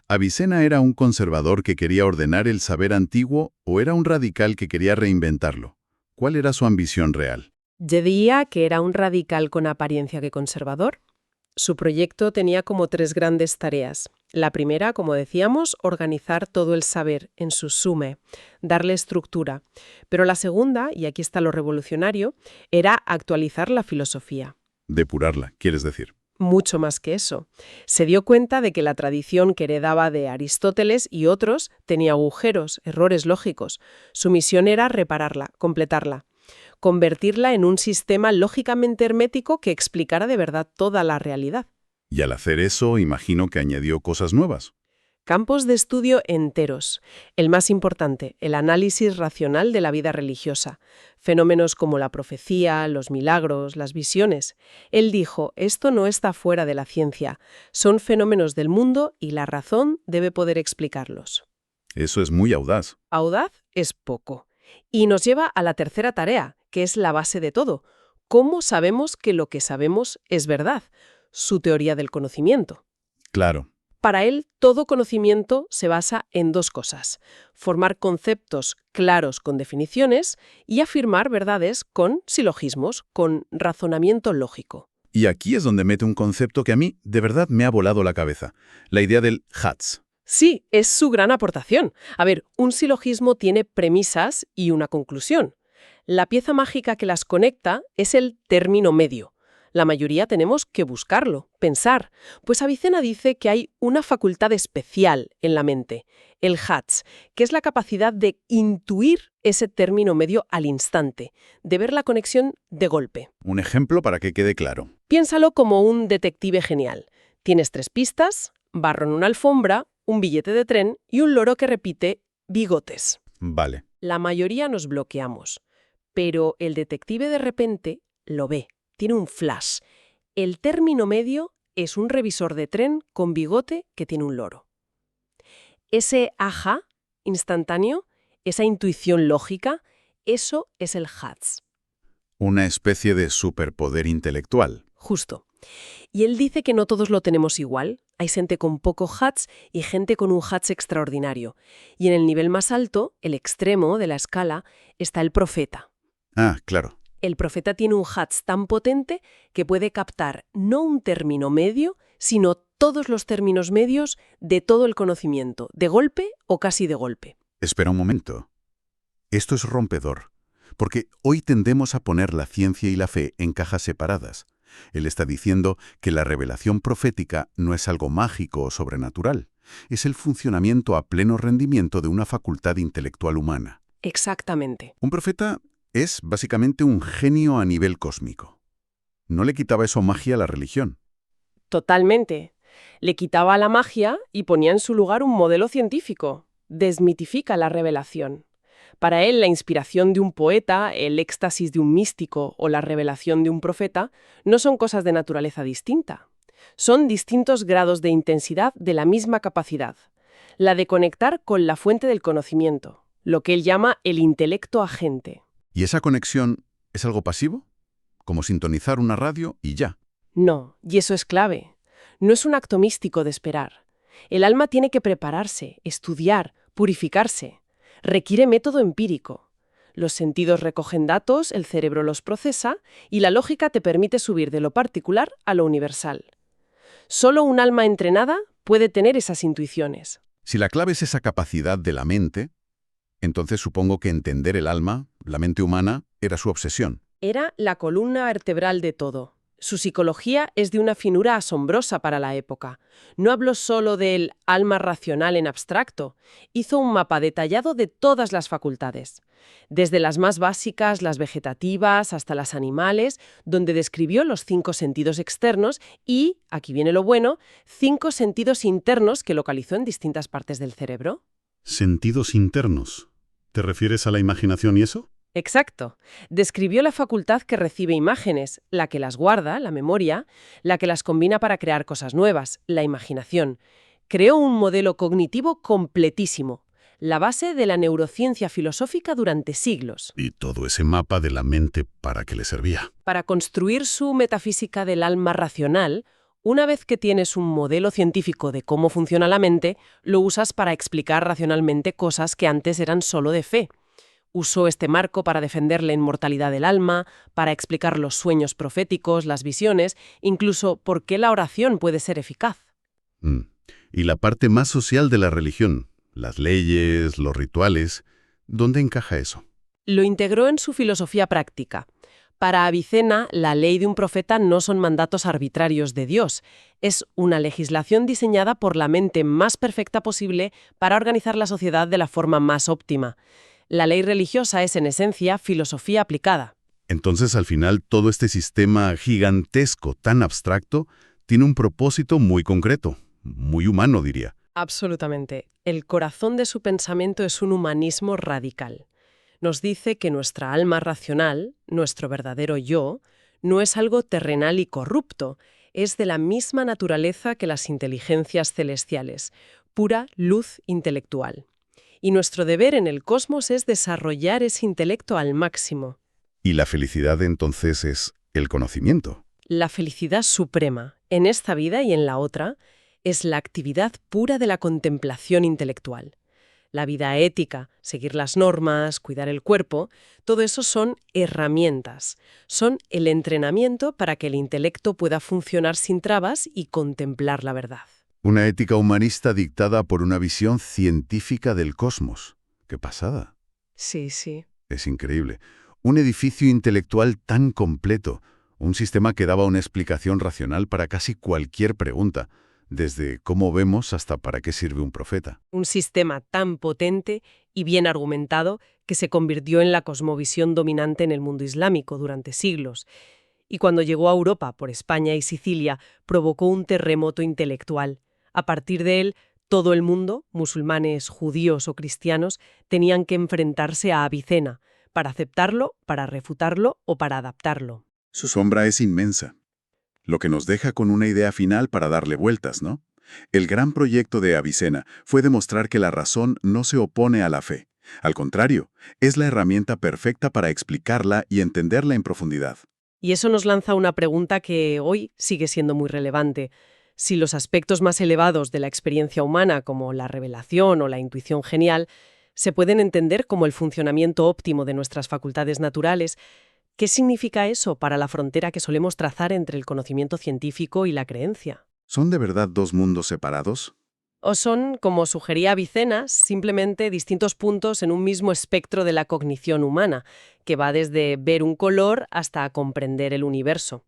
¿Avicena era un conservador que quería ordenar el saber antiguo o era un radical que quería reinventarlo? ¿Cuál era su ambición real? Yo diría que era un radical con apariencia de conservador. Su proyecto tenía como 3 grandes tareas. La primera, como decíamos, organizar todo el saber en su sume, darle estructura. Pero la segunda, y aquí está lo revolucionario, era actualizar la filosofía. Depurarla, quieres decir. Mucho más que eso. Se dio cuenta de que la tradición que heredaba de Aristóteles y otros tenía agujeros, errores lógicos. Su misión era repararla, completarla, convertirla en un sistema lógicamente hermético que explicara de verdad toda la realidad. Y al hacer eso, imagino que añadió cosas nuevas. Campos de estudio enteros. El más importante, el análisis racional de la vida religiosa. Fenómenos como la profecía, los milagros, las visiones. Él dijo, esto no está fuera de la ciencia. Son fenómenos del mundo y la razón debe poder explicarlos. Eso es muy audaz. Audaz es poco. Y nos lleva a la tercera tarea, que es la base de todo. ¿Cómo sabemos que lo que sabemos es verdad? Su teoría del conocimiento. Claro. Para él, todo conocimiento se basa en dos cosas: formar conceptos claros con definiciones y afirmar verdades con silogismos, con razonamiento lógico. Y aquí es donde mete un concepto que a mí de verdad me ha volado la cabeza. La idea del HATS. Sí, es su gran aportación. A ver, un silogismo tiene premisas y una conclusión. La pieza mágica que las conecta es el término medio. La mayoría tenemos que buscarlo, pensar. Pues Avicena dice que hay una facultad especial en la mente, el HATS, que es la capacidad de intuir ese término medio al instante, de ver la conexión de golpe. Un ejemplo para que quede claro. Piénsalo como un detective genial. Tienes 3 pistas, barro en una alfombra, un billete de tren y un loro que repite bigotes. Vale. La mayoría nos bloqueamos, pero el detective de repente lo ve. Tiene un flash. El término medio es un revisor de tren con bigote que tiene un loro. Ese ajá instantáneo, esa intuición lógica, eso es el HATS. Una especie de superpoder intelectual. Justo. Y él dice que no todos lo tenemos igual. Hay gente con poco HATS y gente con un HATS extraordinario. Y en el nivel más alto, el extremo de la escala, está el profeta. Ah, claro. El profeta tiene un HATS tan potente que puede captar no un término medio, sino todos los términos medios de todo el conocimiento, de golpe o casi de golpe. Espera un momento. Esto es rompedor, porque hoy tendemos a poner la ciencia y la fe en cajas separadas. Él está diciendo que la revelación profética no es algo mágico o sobrenatural, es el funcionamiento a pleno rendimiento de una facultad intelectual humana. Exactamente. Un profeta es básicamente un genio a nivel cósmico. ¿No le quitaba eso magia a la religión? Totalmente. Le quitaba la magia y ponía en su lugar un modelo científico. Desmitifica la revelación. Para él, la inspiración de un poeta, el éxtasis de un místico o la revelación de un profeta no son cosas de naturaleza distinta. Son distintos grados de intensidad de la misma capacidad, la de conectar con la fuente del conocimiento, lo que él llama el intelecto agente. ¿Y esa conexión es algo pasivo? Como sintonizar una radio y ya. No, y eso es clave. No es un acto místico de esperar. El alma tiene que prepararse, estudiar, purificarse. Requiere método empírico. Los sentidos recogen datos, el cerebro los procesa y la lógica te permite subir de lo particular a lo universal. Solo un alma entrenada puede tener esas intuiciones. Si la clave es esa capacidad de la mente, entonces supongo que entender el alma, la mente humana, era su obsesión. Era la columna vertebral de todo. Su psicología es de una finura asombrosa para la época. No habló solo del alma racional en abstracto, hizo un mapa detallado de todas las facultades, desde las más básicas, las vegetativas, hasta las animales, donde describió los 5 sentidos externos y, aquí viene lo bueno, 5 sentidos internos que localizó en distintas partes del cerebro. ¿Sentidos internos? ¿Te refieres a la imaginación y eso? Exacto. Describió la facultad que recibe imágenes, la que las guarda, la memoria, la que las combina para crear cosas nuevas, la imaginación. Creó un modelo cognitivo completísimo, la base de la neurociencia filosófica durante siglos. ¿Y todo ese mapa de la mente para qué le servía? Para construir su metafísica del alma racional, una vez que tienes un modelo científico de cómo funciona la mente, lo usas para explicar racionalmente cosas que antes eran solo de fe. Usó este marco para defender la inmortalidad del alma, para explicar los sueños proféticos, las visiones, incluso por qué la oración puede ser eficaz. Mm. Y la parte más social de la religión, las leyes, los rituales, ¿dónde encaja eso? Lo integró en su filosofía práctica. Para Avicena, la ley de un profeta no son mandatos arbitrarios de Dios, es una legislación diseñada por la mente más perfecta posible para organizar la sociedad de la forma más óptima. La ley religiosa es, en esencia, filosofía aplicada. Entonces, al final, todo este sistema gigantesco, tan abstracto, tiene un propósito muy concreto, muy humano, diría. Absolutamente. El corazón de su pensamiento es un humanismo radical. Nos dice que nuestra alma racional, nuestro verdadero yo, no es algo terrenal y corrupto, es de la misma naturaleza que las inteligencias celestiales, pura luz intelectual. Y nuestro deber en el cosmos es desarrollar ese intelecto al máximo. Y la felicidad, entonces, es el conocimiento. La felicidad suprema, en esta vida y en la otra, es la actividad pura de la contemplación intelectual. La vida ética, seguir las normas, cuidar el cuerpo, todo eso son herramientas. Son el entrenamiento para que el intelecto pueda funcionar sin trabas y contemplar la verdad. Una ética humanista dictada por una visión científica del cosmos. ¡Qué pasada! Sí, sí. Es increíble. Un edificio intelectual tan completo, un sistema que daba una explicación racional para casi cualquier pregunta, desde cómo vemos hasta para qué sirve un profeta. Un sistema tan potente y bien argumentado que se convirtió en la cosmovisión dominante en el mundo islámico durante siglos. Y cuando llegó a Europa por España y Sicilia, provocó un terremoto intelectual. A partir de él, todo el mundo, musulmanes, judíos o cristianos, tenían que enfrentarse a Avicena, para aceptarlo, para refutarlo o para adaptarlo. Su sombra es inmensa, lo que nos deja con una idea final para darle vueltas, ¿no? El gran proyecto de Avicena fue demostrar que la razón no se opone a la fe. Al contrario, es la herramienta perfecta para explicarla y entenderla en profundidad. Y eso nos lanza una pregunta que hoy sigue siendo muy relevante. Si los aspectos más elevados de la experiencia humana, como la revelación o la intuición genial, se pueden entender como el funcionamiento óptimo de nuestras facultades naturales, ¿qué significa eso para la frontera que solemos trazar entre el conocimiento científico y la creencia? ¿Son de verdad dos mundos separados? ¿O son, como sugería Avicena, simplemente distintos puntos en un mismo espectro de la cognición humana, que va desde ver un color hasta comprender el universo?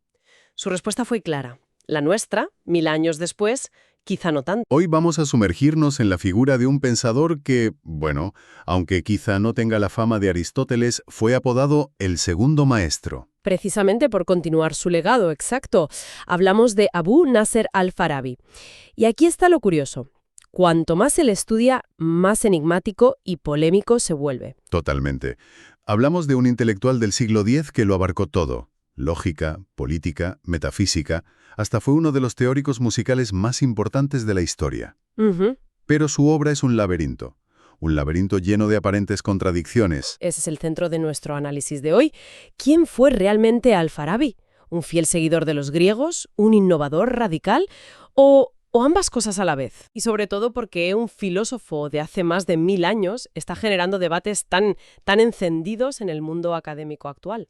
Su respuesta fue clara. La nuestra, 1000 años después, quizá no tanto. Hoy vamos a sumergirnos en la figura de un pensador que, bueno, aunque quizá no tenga la fama de Aristóteles, fue apodado el segundo maestro. Precisamente por continuar su legado, exacto. Hablamos de Abu Nasr al-Farabi. Y aquí está lo curioso. Cuanto más se le estudia, más enigmático y polémico se vuelve. Totalmente. Hablamos de un intelectual del siglo X que lo abarcó todo. Lógica, política, metafísica, hasta fue uno de los teóricos musicales más importantes de la historia. Pero su obra es un laberinto lleno de aparentes contradicciones. Ese es el centro de nuestro análisis de hoy. ¿Quién fue realmente al-Farabi? ¿Un fiel seguidor de los griegos? ¿Un innovador radical? ¿O ambas cosas a la vez? Y sobre todo porque un filósofo de hace más de 1000 años está generando debates tan encendidos en el mundo académico actual.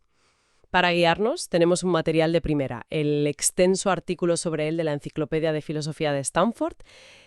Para guiarnos, tenemos un material de primera, el extenso artículo sobre él de la Enciclopedia de Filosofía de Stanford,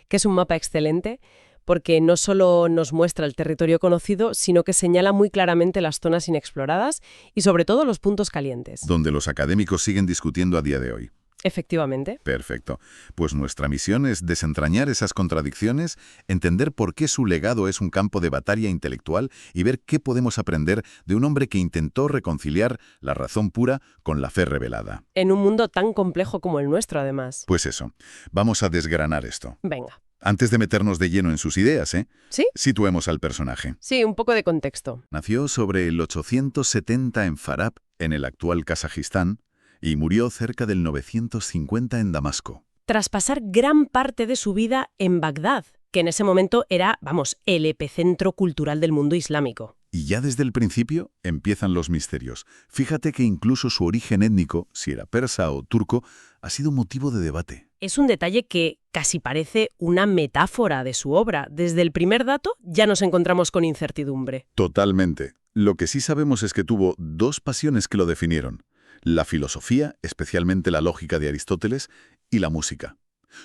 que es un mapa excelente porque no solo nos muestra el territorio conocido, sino que señala muy claramente las zonas inexploradas y sobre todo los puntos calientes. Donde los académicos siguen discutiendo a día de hoy. Efectivamente. Perfecto. Pues nuestra misión es desentrañar esas contradicciones, entender por qué su legado es un campo de batalla intelectual y ver qué podemos aprender de un hombre que intentó reconciliar la razón pura con la fe revelada. En un mundo tan complejo como el nuestro, además. Pues eso. Vamos a desgranar esto. Venga. Antes de meternos de lleno en sus ideas, ¿Sí? Situemos al personaje. Sí, un poco de contexto. Nació sobre el 870 en Farab, en el actual Kazajistán, y murió cerca del 950 en Damasco. Tras pasar gran parte de su vida en Bagdad, que en ese momento era, el epicentro cultural del mundo islámico. Y ya desde el principio empiezan los misterios. Fíjate que incluso su origen étnico, si era persa o turco, ha sido motivo de debate. Es un detalle que casi parece una metáfora de su obra. Desde el primer dato ya nos encontramos con incertidumbre. Totalmente. Lo que sí sabemos es que tuvo dos pasiones que lo definieron. La filosofía, especialmente la lógica de Aristóteles, y la música.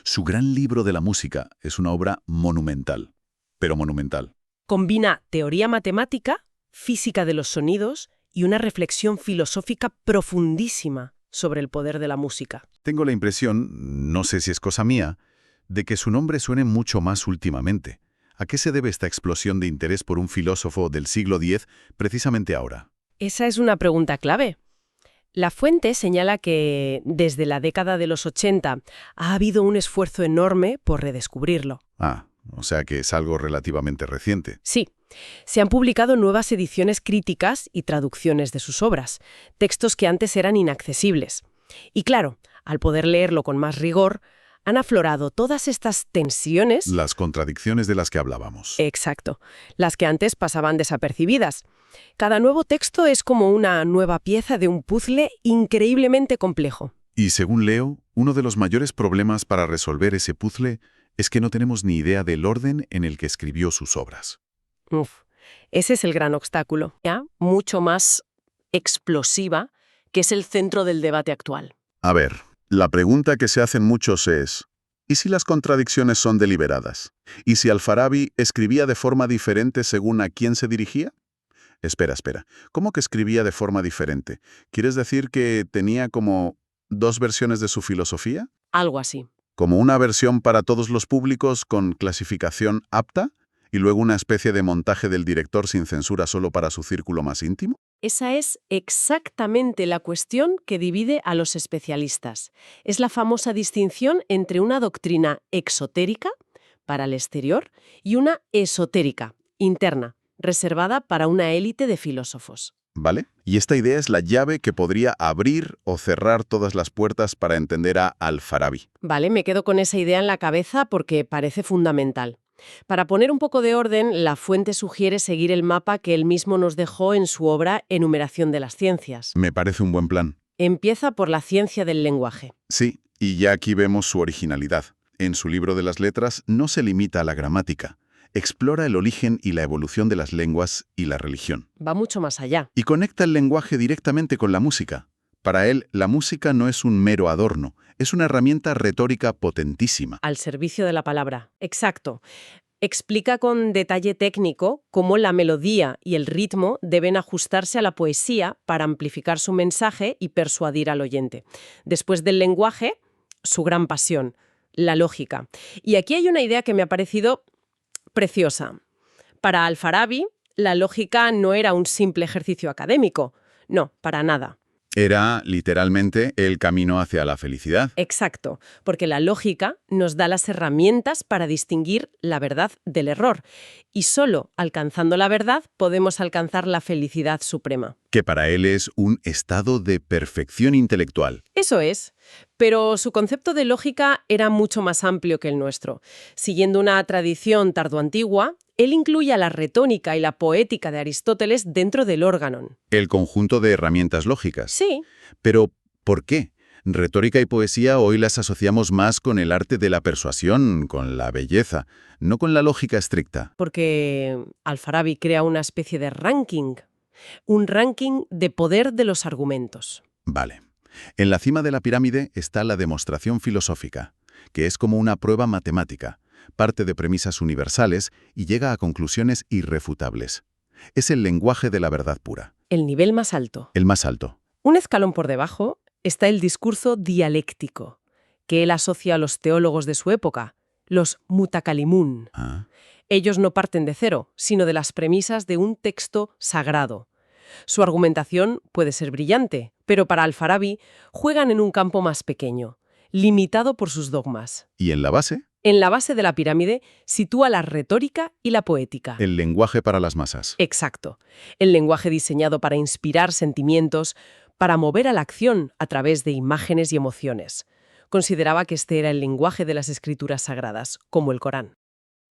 Su gran libro de la música es una obra monumental, pero monumental. Combina teoría matemática, física de los sonidos y una reflexión filosófica profundísima sobre el poder de la música. Tengo la impresión, no sé si es cosa mía, de que su nombre suene mucho más últimamente. ¿A qué se debe esta explosión de interés por un filósofo del siglo X precisamente ahora? Esa es una pregunta clave. La fuente señala que desde la década de los 80 ha habido un esfuerzo enorme por redescubrirlo. Ah, o sea que es algo relativamente reciente. Sí, se han publicado nuevas ediciones críticas y traducciones de sus obras, textos que antes eran inaccesibles. Y claro, al poder leerlo con más rigor, han aflorado todas estas tensiones. Las contradicciones de las que hablábamos. Exacto, las que antes pasaban desapercibidas. Cada nuevo texto es como una nueva pieza de un puzzle increíblemente complejo. Y según leo, uno de los mayores problemas para resolver ese puzzle es que no tenemos ni idea del orden en el que escribió sus obras. Ese es el gran obstáculo, ya mucho más explosiva, que es el centro del debate actual. A ver, la pregunta que se hacen muchos es, ¿y si las contradicciones son deliberadas? ¿Y si Al-Farabi escribía de forma diferente según a quién se dirigía? Espera. ¿Cómo que escribía de forma diferente? ¿Quieres decir que tenía como dos versiones de su filosofía? Algo así. ¿Como una versión para todos los públicos con clasificación apta? ¿Y luego una especie de montaje del director sin censura solo para su círculo más íntimo? Esa es exactamente la cuestión que divide a los especialistas. Es la famosa distinción entre una doctrina exotérica, para el exterior, y una esotérica, interna, reservada para una élite de filósofos. ¿Vale? Y esta idea es la llave que podría abrir o cerrar todas las puertas para entender a Al-Farabi. Vale, me quedo con esa idea en la cabeza porque parece fundamental. Para poner un poco de orden, la fuente sugiere seguir el mapa que él mismo nos dejó en su obra Enumeración de las Ciencias. Me parece un buen plan. Empieza por la ciencia del lenguaje. Sí, y ya aquí vemos su originalidad. En su libro de las letras no se limita a la gramática. Explora el origen y la evolución de las lenguas y la religión. Va mucho más allá. Y conecta el lenguaje directamente con la música. Para él, la música no es un mero adorno, es una herramienta retórica potentísima. Al servicio de la palabra. Exacto. Explica con detalle técnico cómo la melodía y el ritmo deben ajustarse a la poesía para amplificar su mensaje y persuadir al oyente. Después del lenguaje, su gran pasión, la lógica. Y aquí hay una idea que me ha parecido preciosa. Para Al-Farabi, la lógica no era un simple ejercicio académico. No, para nada. Era, literalmente, el camino hacia la felicidad. Exacto, porque la lógica nos da las herramientas para distinguir la verdad del error. Y solo alcanzando la verdad podemos alcanzar la felicidad suprema. Que para él es un estado de perfección intelectual. Eso es, pero su concepto de lógica era mucho más amplio que el nuestro. Siguiendo una tradición tardoantigua, él incluye a la retórica y la poética de Aristóteles dentro del órganon. El conjunto de herramientas lógicas. Sí. Pero, ¿por qué? Retórica y poesía hoy las asociamos más con el arte de la persuasión, con la belleza, no con la lógica estricta. Porque Al-Farabi crea una especie de ranking. Un ranking de poder de los argumentos. Vale. En la cima de la pirámide está la demostración filosófica, que es como una prueba matemática. Parte de premisas universales y llega a conclusiones irrefutables. Es el lenguaje de la verdad pura. El nivel más alto. El más alto. Un escalón por debajo está el discurso dialéctico, que él asocia a los teólogos de su época, los mutakalimun. Ah. Ellos no parten de cero, sino de las premisas de un texto sagrado. Su argumentación puede ser brillante, pero para Al-Farabi juegan en un campo más pequeño, limitado por sus dogmas. ¿Y en la base? En la base de la pirámide sitúa la retórica y la poética. El lenguaje para las masas. Exacto. El lenguaje diseñado para inspirar sentimientos, para mover a la acción a través de imágenes y emociones. Consideraba que este era el lenguaje de las escrituras sagradas, como el Corán.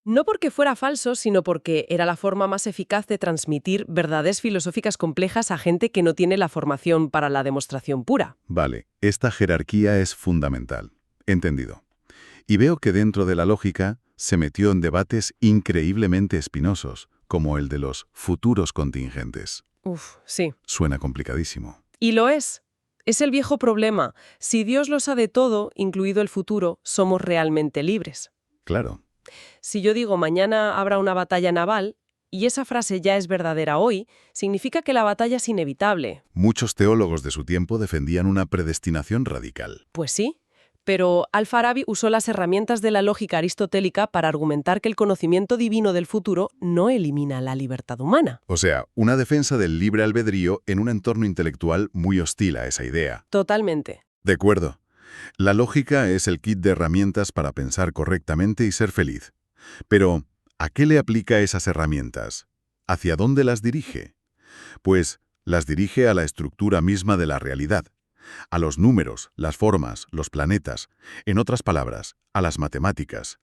No porque fuera falso, sino porque era la forma más eficaz de transmitir verdades filosóficas complejas a gente que no tiene la formación para la demostración pura. Vale, esta jerarquía es fundamental. Entendido. Y veo que dentro de la lógica se metió en debates increíblemente espinosos, como el de los futuros contingentes. Sí. Suena complicadísimo. Y lo es. Es el viejo problema. Si Dios lo sabe todo, incluido el futuro, somos realmente libres. Claro. Si yo digo mañana habrá una batalla naval, y esa frase ya es verdadera hoy, significa que la batalla es inevitable. Muchos teólogos de su tiempo defendían una predestinación radical. Pues sí, pero Al-Farabi usó las herramientas de la lógica aristotélica para argumentar que el conocimiento divino del futuro no elimina la libertad humana. O sea, una defensa del libre albedrío en un entorno intelectual muy hostil a esa idea. Totalmente. De acuerdo. La lógica es el kit de herramientas para pensar correctamente y ser feliz. Pero, ¿a qué le aplica esas herramientas? ¿Hacia dónde las dirige? Pues las dirige a la estructura misma de la realidad, a los números, las formas, los planetas, en otras palabras, a las matemáticas,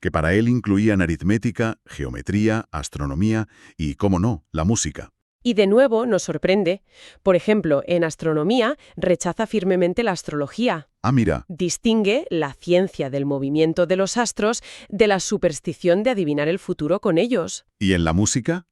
que para él incluían aritmética, geometría, astronomía y, cómo no, la música. Y de nuevo nos sorprende. Por ejemplo, en astronomía rechaza firmemente la astrología. Ah, mira, Distingue la ciencia del movimiento de los astros de la superstición de adivinar el futuro con ellos. ¿y en la música?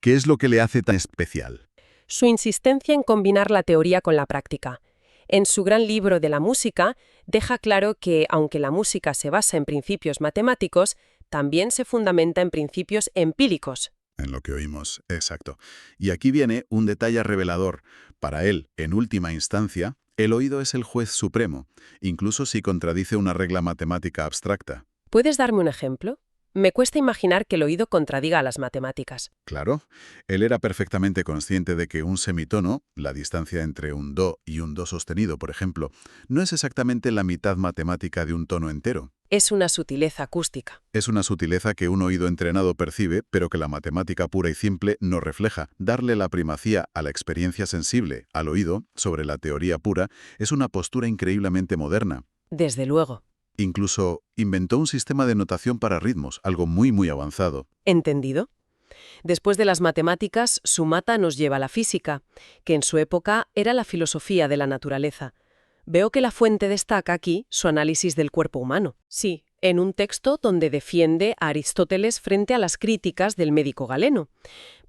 ¿Qué es lo que le hace tan especial? Su insistencia en combinar la teoría con la práctica. En su gran libro de la música, deja claro que, aunque la música se basa en principios matemáticos, también se fundamenta en principios empíricos. En lo que oímos, exacto. Y aquí viene un detalle revelador. Para él, en última instancia, el oído es el juez supremo, incluso si contradice una regla matemática abstracta. ¿Puedes darme un ejemplo? Me cuesta imaginar que el oído contradiga a las matemáticas. Claro, él era perfectamente consciente de que un semitono, la distancia entre un do y un do sostenido, por ejemplo, no es exactamente la mitad matemática de un tono entero. Es una sutileza acústica. Es una sutileza que un oído entrenado percibe, pero que la matemática pura y simple no refleja. Darle la primacía a la experiencia sensible, al oído, sobre la teoría pura, es una postura increíblemente moderna. Desde luego. Incluso inventó un sistema de notación para ritmos, algo muy avanzado. ¿Entendido? Después de las matemáticas, Sumata nos lleva a la física, que en su época era la filosofía de la naturaleza. Veo que la fuente destaca aquí su análisis del cuerpo humano. Sí, en un texto donde defiende a Aristóteles frente a las críticas del médico Galeno.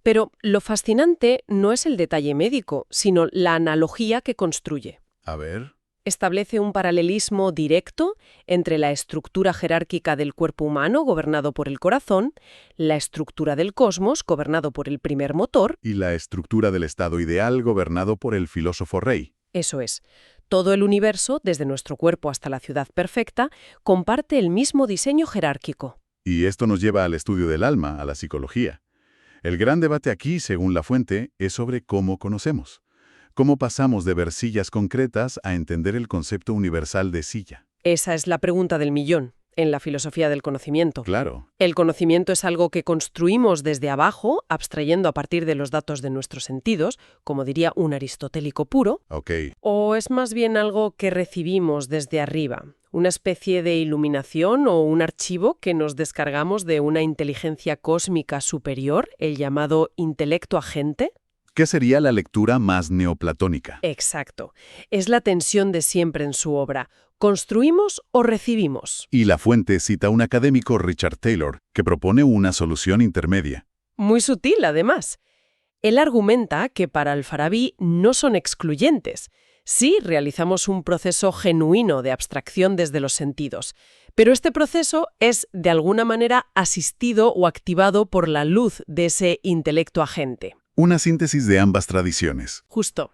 Pero lo fascinante no es el detalle médico, sino la analogía que construye. A ver. Establece un paralelismo directo entre la estructura jerárquica del cuerpo humano, gobernado por el corazón, la estructura del cosmos, gobernado por el primer motor. Y la estructura del estado ideal, gobernado por el filósofo rey. Eso es. Todo el universo, desde nuestro cuerpo hasta la ciudad perfecta, comparte el mismo diseño jerárquico. Y esto nos lleva al estudio del alma, a la psicología. El gran debate aquí, según la fuente, es sobre cómo conocemos. ¿Cómo pasamos de ver sillas concretas a entender el concepto universal de silla? Esa es la pregunta del millón en la filosofía del conocimiento. Claro. El conocimiento es algo que construimos desde abajo, abstrayendo a partir de los datos de nuestros sentidos, como diría un aristotélico puro, Ok. o es más bien algo que recibimos desde arriba, una especie de iluminación o un archivo que nos descargamos de una inteligencia cósmica superior, el llamado intelecto agente. ¿Qué sería la lectura más neoplatónica? Exacto. Es la tensión de siempre en su obra. ¿Construimos o recibimos? Y la fuente cita a un académico, Richard Taylor, que propone una solución intermedia. Muy sutil, además. Él argumenta que para Al-Farabi no son excluyentes. Sí, realizamos un proceso genuino de abstracción desde los sentidos, pero este proceso es, de alguna manera, asistido o activado por la luz de ese intelecto agente. Una síntesis de ambas tradiciones. Justo.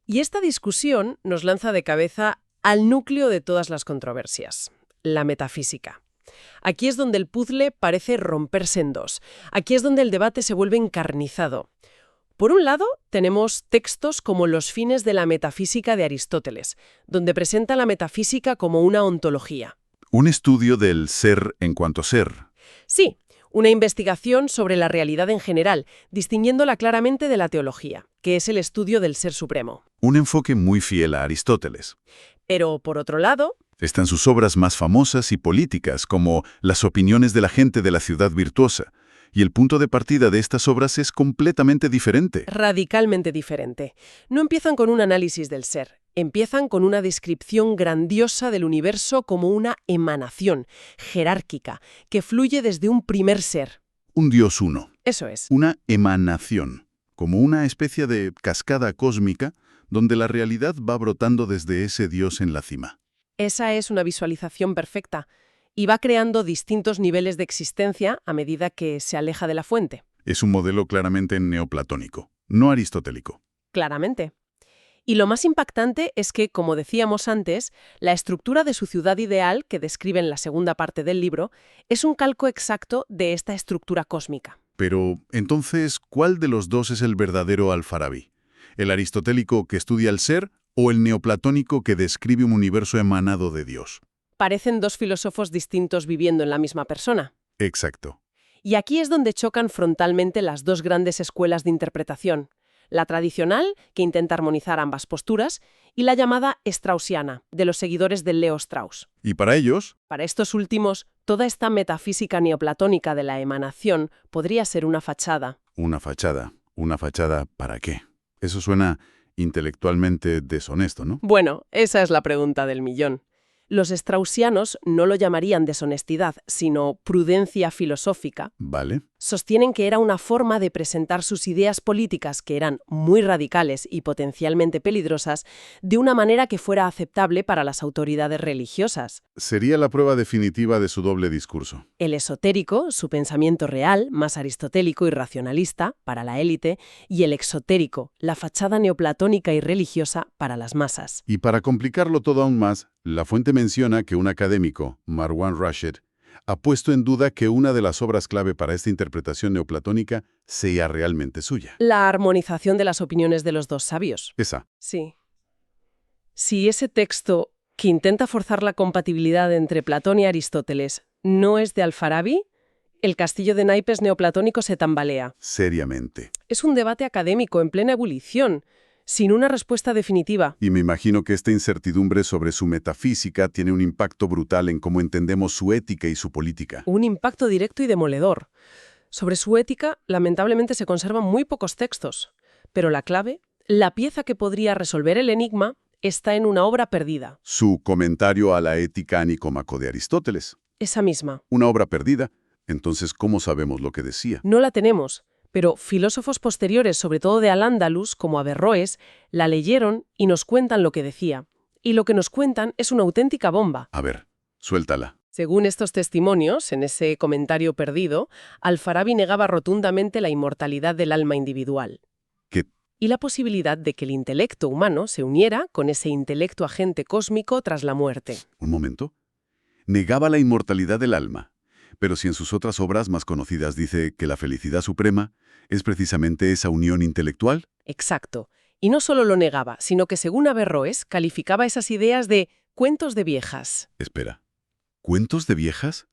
Y esta discusión nos lanza de cabeza al núcleo de todas las controversias, la metafísica. Aquí es donde el puzzle parece romperse en dos. Aquí es donde el debate se vuelve encarnizado. Por un lado, tenemos textos como Los fines de la metafísica de Aristóteles, donde presenta la metafísica como una ontología. Un estudio del ser en cuanto ser. Sí, una investigación sobre la realidad en general, distinguiéndola claramente de la teología, que es el estudio del ser supremo. Un enfoque muy fiel a Aristóteles. Pero, por otro lado, Están sus obras más famosas y políticas, como Las opiniones de la gente de la ciudad virtuosa. Y el punto de partida de estas obras es completamente diferente. radicalmente diferente. No empiezan con un análisis del ser, empiezan con una descripción grandiosa del universo como una emanación jerárquica que fluye desde un primer ser. Un Dios uno. Eso es. Una emanación, como una especie de cascada cósmica donde la realidad va brotando desde ese Dios en la cima. Esa es una visualización perfecta y va creando distintos niveles de existencia a medida que se aleja de la fuente. Es un modelo claramente neoplatónico, no aristotélico. Claramente. Y lo más impactante es que, como decíamos antes, la estructura de su ciudad ideal, que describe en la segunda parte del libro, es un calco exacto de esta estructura cósmica. Pero, entonces, ¿cuál de los dos es el verdadero Al-Farabi? ¿El aristotélico que estudia el ser o el neoplatónico que describe un universo emanado de Dios? Parecen dos filósofos distintos viviendo en la misma persona. Exacto. Y aquí es donde chocan frontalmente las dos grandes escuelas de interpretación. La tradicional, que intenta armonizar ambas posturas, y la llamada straussiana, de los seguidores de Leo Strauss. ¿Y para ellos? Para estos últimos, toda esta metafísica neoplatónica de la emanación podría ser una fachada. Una fachada. ¿Una fachada para qué? Eso suena intelectualmente deshonesto, ¿no? Bueno, esa es la pregunta del millón. Los straussianos no lo llamarían deshonestidad, sino prudencia filosófica. Vale. Sostienen que era una forma de presentar sus ideas políticas, que eran muy radicales y potencialmente peligrosas, de una manera que fuera aceptable para las autoridades religiosas. Sería la prueba definitiva de su doble discurso. El esotérico, su pensamiento real, más aristotélico y racionalista, para la élite, y el exotérico, la fachada neoplatónica y religiosa, para las masas. Y para complicarlo todo aún más, la fuente menciona que un académico, Marwan Rashid, ha puesto en duda que una de las obras clave para esta interpretación neoplatónica sea realmente suya. La armonización de las opiniones de los dos sabios. Esa. Sí. Si ese texto, que intenta forzar la compatibilidad entre Platón y Aristóteles, no es de Al-Farabi, el castillo de naipes neoplatónico se tambalea. Seriamente. Es un debate académico en plena ebullición, sin una respuesta definitiva. Y me imagino que esta incertidumbre sobre su metafísica tiene un impacto brutal en cómo entendemos su ética y su política. Un impacto directo y demoledor. Sobre su ética, lamentablemente se conservan muy pocos textos. Pero la clave, la pieza que podría resolver el enigma, está en una obra perdida. Su comentario a la ética Nicómaco de Aristóteles. Esa misma. Una obra perdida. Entonces, ¿cómo sabemos lo que decía? No la tenemos, pero filósofos posteriores, sobre todo de Al-Ándalus, como Averroes, la leyeron y nos cuentan lo que decía. Y lo que nos cuentan es una auténtica bomba. A ver, suéltala. Según estos testimonios, en ese comentario perdido, Al-Farabi negaba rotundamente la inmortalidad del alma individual. ¿Qué? Y la posibilidad de que el intelecto humano se uniera con ese intelecto agente cósmico tras la muerte. Un momento. Negaba la inmortalidad del alma. Pero si en sus otras obras más conocidas dice que la felicidad suprema es precisamente esa unión intelectual. Exacto. Y no solo lo negaba, sino que según Averroes, calificaba esas ideas de cuentos de viejas. Espera. ¿Cuentos de viejas?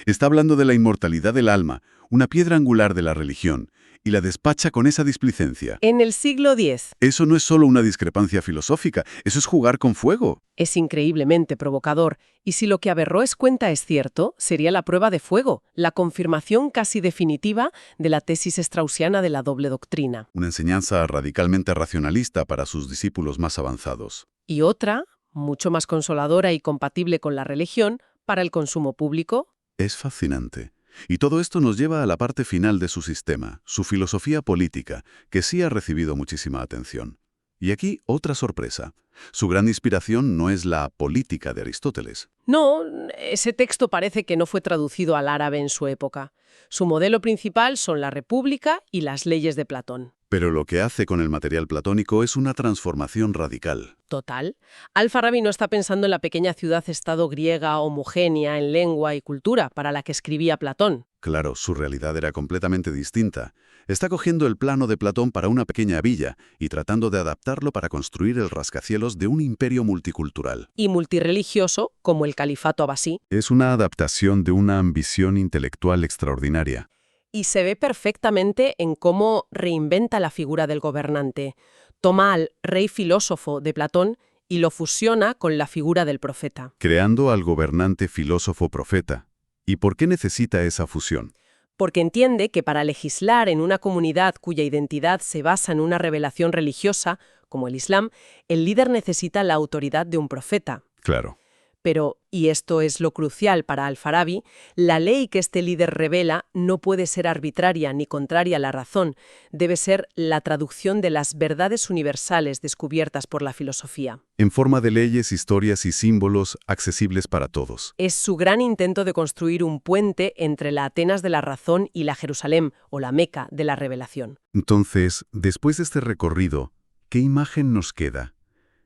Está hablando de la inmortalidad del alma, una piedra angular de la religión, y la despacha con esa displicencia. En el siglo X. Eso no es solo una discrepancia filosófica, eso es jugar con fuego. Es increíblemente provocador, y si lo que Averroes cuenta es cierto, sería la prueba de fuego, la confirmación casi definitiva de la tesis straussiana de la doble doctrina. Una enseñanza radicalmente racionalista para sus discípulos más avanzados. Y otra, mucho más consoladora y compatible con la religión, para el consumo público. Es fascinante. Y todo esto nos lleva a la parte final de su sistema, su filosofía política, que sí ha recibido muchísima atención. Y aquí otra sorpresa. Su gran inspiración no es la política de Aristóteles. No, ese texto parece que no fue traducido al árabe en su época. Su modelo principal son la República y las leyes de Platón. Pero lo que hace con el material platónico es una transformación radical. Total. Al-Farabi no está pensando en la pequeña ciudad-estado griega homogénea en lengua y cultura para la que escribía Platón. Claro, su realidad era completamente distinta. Está cogiendo el plano de Platón para una pequeña villa y tratando de adaptarlo para construir el rascacielos de un imperio multicultural. Y multirreligioso, como el califato abasí. Es una adaptación de una ambición intelectual extraordinaria. Y se ve perfectamente en cómo reinventa la figura del gobernante. Toma al rey filósofo de Platón y lo fusiona con la figura del profeta. Creando al gobernante filósofo profeta. ¿Y por qué necesita esa fusión? Porque entiende que para legislar en una comunidad cuya identidad se basa en una revelación religiosa, como el Islam, el líder necesita la autoridad de un profeta. Claro. Pero, y esto es lo crucial para Al-Farabi, la ley que este líder revela no puede ser arbitraria ni contraria a la razón, debe ser la traducción de las verdades universales descubiertas por la filosofía. En forma de leyes, historias y símbolos accesibles para todos. Es su gran intento de construir un puente entre la Atenas de la razón y la Jerusalén, o la Meca de la revelación. Entonces, después de este recorrido, ¿qué imagen nos queda?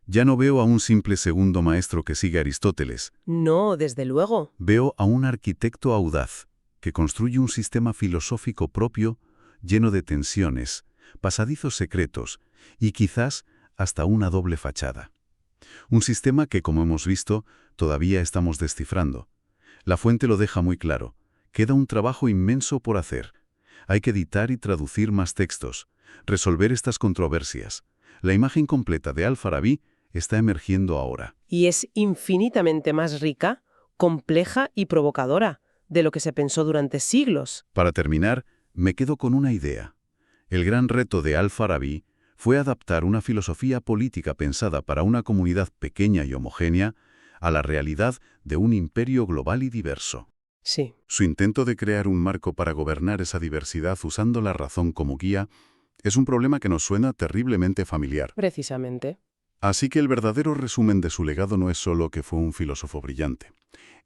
Ya no veo a un simple segundo maestro que sigue a Aristóteles. No, desde luego. Veo a un arquitecto audaz que construye un sistema filosófico propio lleno de tensiones, pasadizos secretos y quizás hasta una doble fachada. Un sistema que, como hemos visto, todavía estamos descifrando. La fuente lo deja muy claro. Queda un trabajo inmenso por hacer. Hay que editar y traducir más textos, resolver estas controversias. La imagen completa de Al-Farabi está emergiendo ahora. Y es infinitamente más rica, compleja y provocadora de lo que se pensó durante siglos. Para terminar, me quedo con una idea. El gran reto de Al-Farabi fue adaptar una filosofía política pensada para una comunidad pequeña y homogénea a la realidad de un imperio global y diverso. Sí. Su intento de crear un marco para gobernar esa diversidad usando la razón como guía es un problema que nos suena terriblemente familiar. Precisamente. Así que el verdadero resumen de su legado no es solo que fue un filósofo brillante.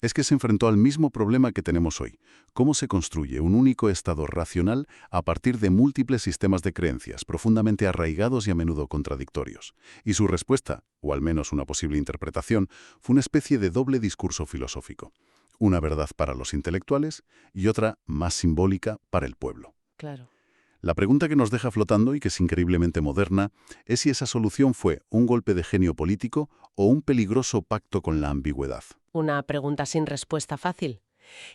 Es que se enfrentó al mismo problema que tenemos hoy. ¿Cómo se construye un único estado racional a partir de múltiples sistemas de creencias profundamente arraigados y a menudo contradictorios? Y su respuesta, o al menos una posible interpretación, fue una especie de doble discurso filosófico. Una verdad para los intelectuales y otra más simbólica para el pueblo. Claro. La pregunta que nos deja flotando y que es increíblemente moderna es si esa solución fue un golpe de genio político o un peligroso pacto con la ambigüedad. Una pregunta sin respuesta fácil,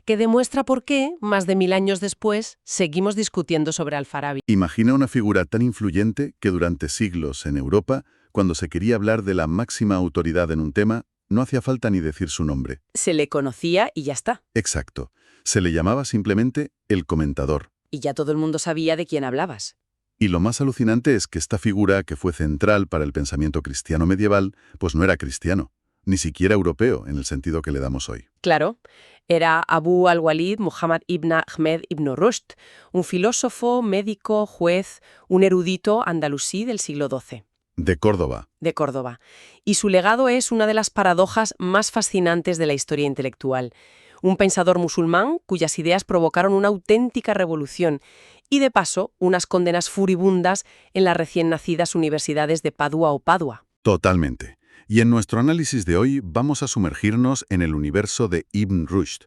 que demuestra por qué, más de 1000 años después, seguimos discutiendo sobre Al-Farabi. Imagina una figura tan influyente que durante siglos en Europa, cuando se quería hablar de la máxima autoridad en un tema, no hacía falta ni decir su nombre. Se le conocía y ya está. Exacto. Se le llamaba simplemente el comentador. Y ya todo el mundo sabía de quién hablabas. Y lo más alucinante es que esta figura, que fue central para el pensamiento cristiano medieval, pues no era cristiano, ni siquiera europeo en el sentido que le damos hoy. Claro, era Abu al-Walid Muhammad ibn Ahmed ibn Rushd, un filósofo, médico, juez, un erudito andalusí del siglo XII. De Córdoba. De Córdoba. Y su legado es una de las paradojas más fascinantes de la historia intelectual. Un pensador musulmán cuyas ideas provocaron una auténtica revolución y, de paso, unas condenas furibundas en las recién nacidas universidades de Padua o Padua. Totalmente. Y en nuestro análisis de hoy vamos a sumergirnos en el universo de Ibn Rushd,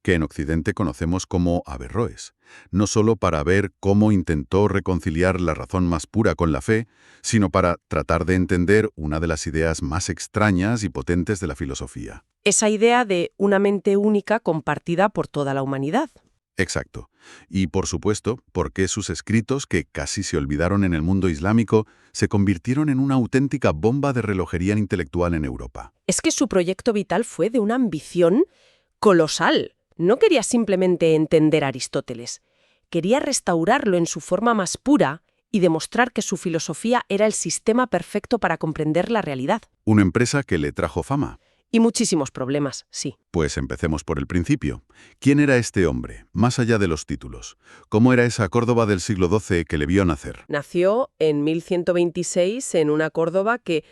que en Occidente conocemos como Averroes, no solo para ver cómo intentó reconciliar la razón más pura con la fe, sino para tratar de entender una de las ideas más extrañas y potentes de la filosofía. Esa idea de una mente única compartida por toda la humanidad. Exacto. Y, por supuesto, por qué sus escritos, que casi se olvidaron en el mundo islámico, se convirtieron en una auténtica bomba de relojería intelectual en Europa. Es que su proyecto vital fue de una ambición colosal. No quería simplemente entender a Aristóteles. Quería restaurarlo en su forma más pura y demostrar que su filosofía era el sistema perfecto para comprender la realidad. Una empresa que le trajo fama. Y muchísimos problemas, sí. Pues empecemos por el principio. ¿Quién era este hombre, más allá de los títulos? ¿Cómo era esa Córdoba del siglo XII que le vio nacer? Nació en 1126 en una Córdoba que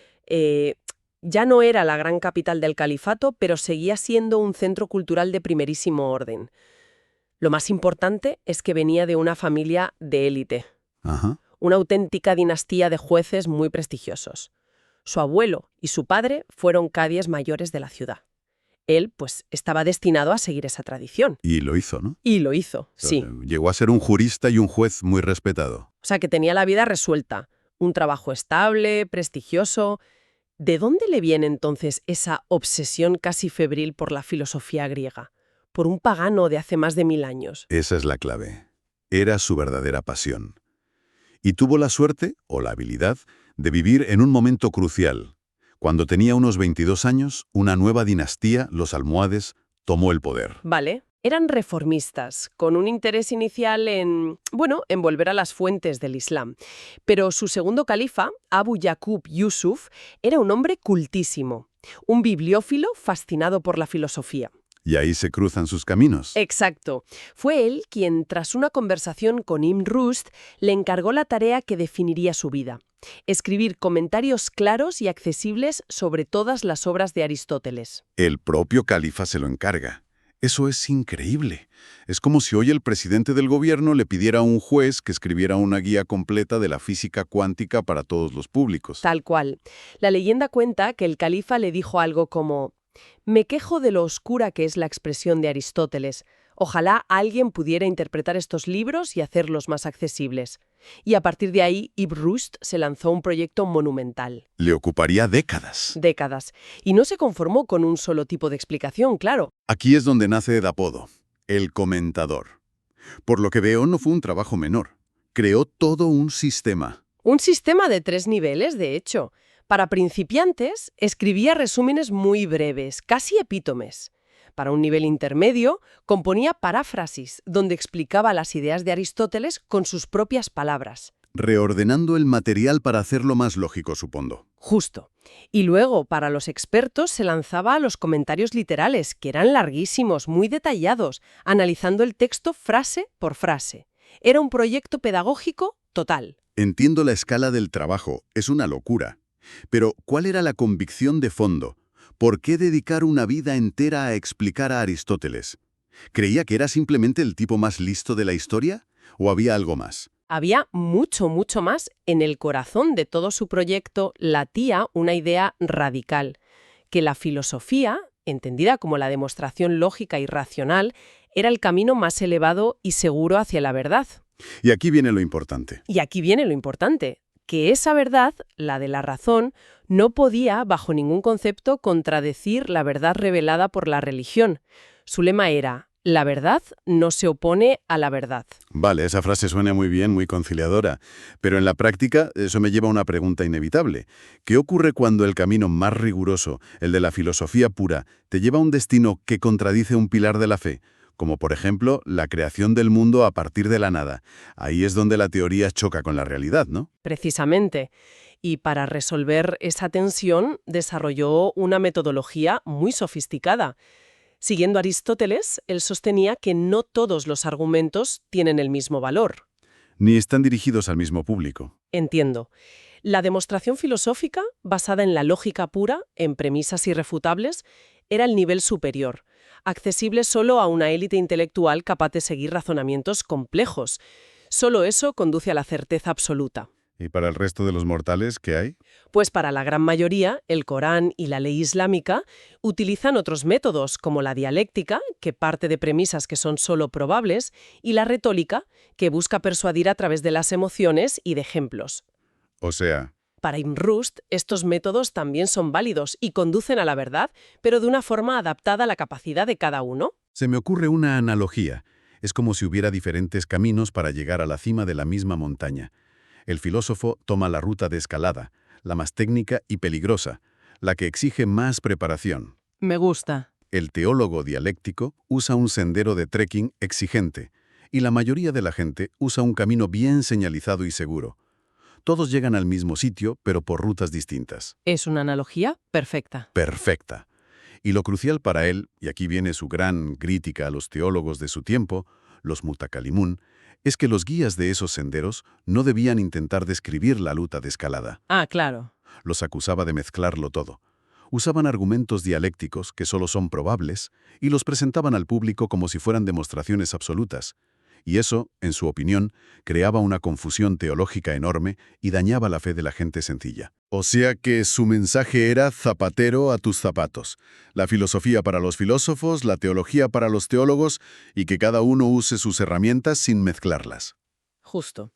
ya no era la gran capital del califato, pero seguía siendo un centro cultural de primerísimo orden. Lo más importante es que venía de una familia de élite. Ajá. Una auténtica dinastía de jueces muy prestigiosos. Su abuelo y su padre fueron cadíes mayores de la ciudad. Él, pues, estaba destinado a seguir esa tradición. Y lo hizo, ¿no? Y lo hizo, sí. Llegó a ser un jurista y un juez muy respetado. O sea, que tenía la vida resuelta. Un trabajo estable, prestigioso. ¿De dónde le viene entonces esa obsesión casi febril por la filosofía griega? Por un pagano de hace más de 1000 años. Esa es la clave. Era su verdadera pasión. Y tuvo la suerte, o la habilidad, de vivir en un momento crucial. Cuando tenía unos 22 años, una nueva dinastía, los almohades, tomó el poder. Vale. Eran reformistas, con un interés inicial en volver a las fuentes del Islam. Pero su segundo califa, Abu Yaqub Yusuf, era un hombre cultísimo. un bibliófilo fascinado por la filosofía. Y ahí se cruzan sus caminos. Exacto. Fue él quien, tras una conversación con Ibn Rushd, le encargó la tarea que definiría su vida: escribir comentarios claros y accesibles sobre todas las obras de Aristóteles. El propio califa se lo encarga. Eso es increíble. Es como si hoy el presidente del gobierno le pidiera a un juez que escribiera una guía completa de la física cuántica para todos los públicos. Tal cual. La leyenda cuenta que el califa le dijo algo como: «Me quejo de lo oscura que es la expresión de Aristóteles. Ojalá alguien pudiera interpretar estos libros y hacerlos más accesibles». Y a partir de ahí, Ibn Rushd se lanzó un proyecto monumental. Le ocuparía décadas. Décadas. Y no se conformó con un solo tipo de explicación, claro. Aquí es donde nace el apodo, el comentador. Por lo que veo, no fue un trabajo menor. Creó todo un sistema. Un sistema de 3 niveles, de hecho. Para principiantes, escribía resúmenes muy breves, casi epítomes. Para un nivel intermedio, componía paráfrasis, donde explicaba las ideas de Aristóteles con sus propias palabras. Reordenando el material para hacerlo más lógico, supongo. Justo. Y luego, para los expertos, se lanzaba a los comentarios literales, que eran larguísimos, muy detallados, analizando el texto frase por frase. Era un proyecto pedagógico total. Entiendo la escala del trabajo, es una locura. Pero, ¿cuál era la convicción de fondo? ¿Por qué dedicar una vida entera a explicar a Aristóteles? ¿Creía que era simplemente el tipo más listo de la historia? ¿O había algo más? Había mucho, mucho más. En el corazón de todo su proyecto latía una idea radical: que la filosofía, entendida como la demostración lógica y racional, era el camino más elevado y seguro hacia la verdad. Y aquí viene lo importante. Y aquí viene lo importante: que esa verdad, la de la razón, no podía, bajo ningún concepto, contradecir la verdad revelada por la religión. Su lema era: la verdad no se opone a la verdad. Vale, esa frase suena muy bien, muy conciliadora. Pero en la práctica, eso me lleva a una pregunta inevitable. ¿Qué ocurre cuando el camino más riguroso, el de la filosofía pura, te lleva a un destino que contradice un pilar de la fe? Como por ejemplo, la creación del mundo a partir de la nada. Ahí es donde la teoría choca con la realidad, ¿no? Precisamente. Y para resolver esa tensión, desarrolló una metodología muy sofisticada. Siguiendo a Aristóteles, él sostenía que no todos los argumentos tienen el mismo valor. Ni están dirigidos al mismo público. Entiendo. La demostración filosófica, basada en la lógica pura, en premisas irrefutables, era el nivel superior, accesible solo a una élite intelectual capaz de seguir razonamientos complejos. Solo eso conduce a la certeza absoluta. ¿Y para el resto de los mortales qué hay? Pues para la gran mayoría, el Corán y la ley islámica utilizan otros métodos, como la dialéctica, que parte de premisas que son solo probables, y la retórica, que busca persuadir a través de las emociones y de ejemplos. O sea, Para Ibn Rushd, estos métodos también son válidos y conducen a la verdad, pero de una forma adaptada a la capacidad de cada uno. se me ocurre una analogía. Es como si hubiera diferentes caminos para llegar a la cima de la misma montaña. El filósofo toma la ruta de escalada, la más técnica y peligrosa, la que exige más preparación. Me gusta. El teólogo dialéctico usa un sendero de trekking exigente, y la mayoría de la gente usa un camino bien señalizado y seguro. Todos llegan al mismo sitio, pero por rutas distintas. Es una analogía perfecta. Perfecta. Y lo crucial para él, y aquí viene su gran crítica a los teólogos de su tiempo, los mutakalimun, es que los guías de esos senderos no debían intentar describir la luta de escalada. Ah, claro. Los acusaba de mezclarlo todo. Usaban argumentos dialécticos que solo son probables y los presentaban al público como si fueran demostraciones absolutas. Y eso, en su opinión, creaba una confusión teológica enorme y dañaba la fe de la gente sencilla. O sea que su mensaje era zapatero a tus zapatos. La filosofía para los filósofos, la teología para los teólogos, y que cada uno use sus herramientas sin mezclarlas. Justo.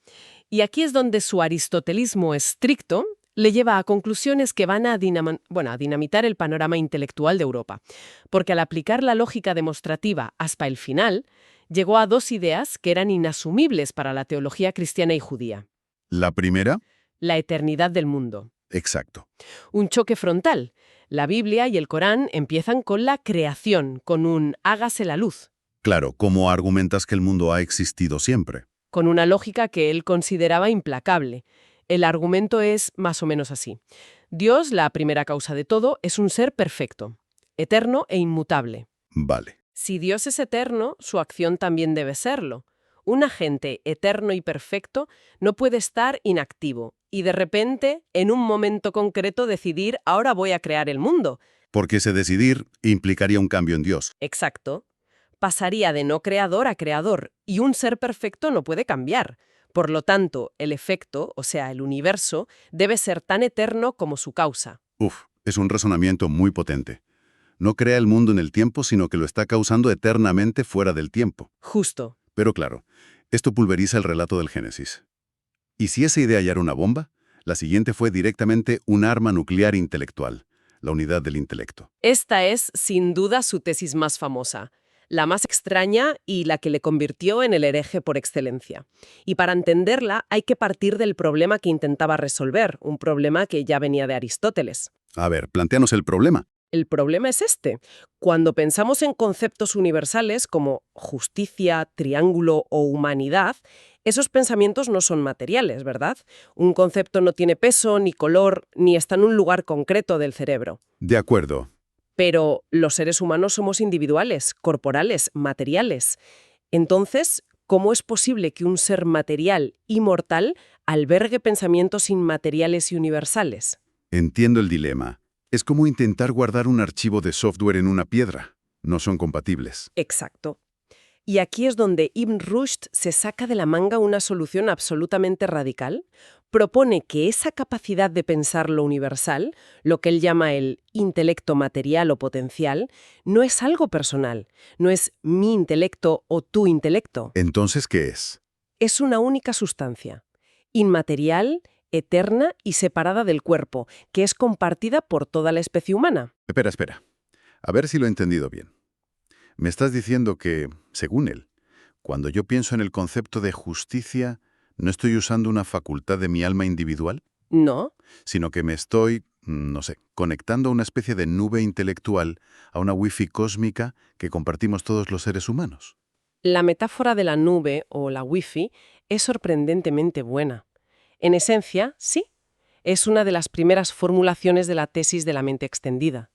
Y aquí es donde su aristotelismo estricto le lleva a conclusiones que van a dinamitar el panorama intelectual de Europa. Porque al aplicar la lógica demostrativa hasta el final, llegó a 2 ideas que eran inasumibles para la teología cristiana y judía. La primera, La eternidad del mundo. exacto. Un choque frontal. La Biblia y el Corán empiezan con la creación, con un hágase la luz, Claro, ¿cómo argumentas que el mundo ha existido siempre? con una lógica que él consideraba implacable. El argumento es más o menos así. Dios, la primera causa de todo, es un ser perfecto, eterno e inmutable. Vale. Si Dios es eterno, su acción también debe serlo. Un agente eterno y perfecto no puede estar inactivo y de repente, en un momento concreto, decidir ahora voy a crear el mundo. Porque ese decidir implicaría un cambio en Dios. Exacto. Pasaría de no creador a creador y un ser perfecto no puede cambiar. Por lo tanto, el efecto, o sea, el universo, debe ser tan eterno como su causa. Uf, es un razonamiento muy potente. No crea el mundo en el tiempo, sino que lo está causando eternamente fuera del tiempo. Justo. Pero claro, esto pulveriza el relato del Génesis. ¿Y si esa idea ya era una bomba? La siguiente fue directamente un arma nuclear intelectual, la unidad del intelecto. Esta es, sin duda, su tesis más famosa, la más extraña y la que le convirtió en el hereje por excelencia. Y para entenderla hay que partir del problema que intentaba resolver, un problema que ya venía de Aristóteles. A ver, plantéanos el problema. El problema es este. Cuando pensamos en conceptos universales como justicia, triángulo o humanidad, esos pensamientos no son materiales, ¿verdad? Un concepto no tiene peso, ni color, ni está en un lugar concreto del cerebro. De acuerdo. Pero los seres humanos somos individuales, corporales, materiales. Entonces, ¿cómo es posible que un ser material y mortal albergue pensamientos inmateriales y universales? Entiendo el dilema. Es como intentar guardar un archivo de software en una piedra. No son compatibles. Exacto. Y aquí es donde Ibn Rushd se saca de la manga una solución absolutamente radical. Propone que esa capacidad de pensar lo universal, lo que él llama el intelecto material o potencial, no es algo personal, no es mi intelecto o tu intelecto. Entonces, ¿qué es? Es una única sustancia, inmaterial, eterna y separada del cuerpo, que es compartida por toda la especie humana. Espera. A ver si lo he entendido bien. Me estás diciendo que, según él, cuando yo pienso en el concepto de justicia, no estoy usando una facultad de mi alma individual, No, sino que me estoy, no sé, conectando a una especie de nube intelectual, a una wifi cósmica que compartimos todos los seres humanos. la metáfora de la nube o la wifi es sorprendentemente buena. En esencia, sí, es una de las primeras formulaciones de la tesis de la mente extendida.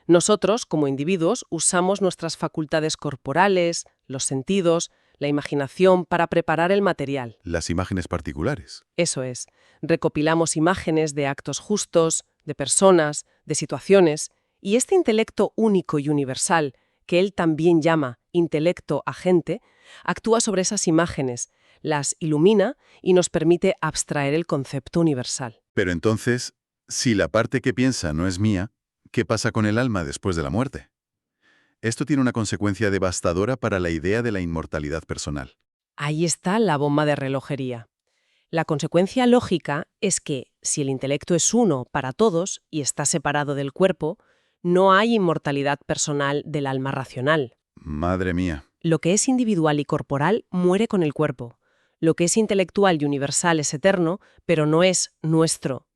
Nosotros, como individuos, usamos nuestras facultades corporales, los sentidos, la imaginación para preparar el material. Las imágenes particulares. Eso es, recopilamos imágenes de actos justos, de personas, de situaciones, y este intelecto único y universal, que él también llama intelecto agente, actúa sobre esas imágenes, las ilumina y nos permite abstraer el concepto universal. Pero entonces, si la parte que piensa no es mía, ¿qué pasa con el alma después de la muerte? Esto tiene una consecuencia devastadora para la idea de la inmortalidad personal. Ahí está la bomba de relojería. La consecuencia lógica es que, si el intelecto es uno para todos y está separado del cuerpo, no hay inmortalidad personal del alma racional. Madre mía. Lo que es individual y corporal muere con el cuerpo. Lo que es intelectual y universal es eterno, pero no es nuestro.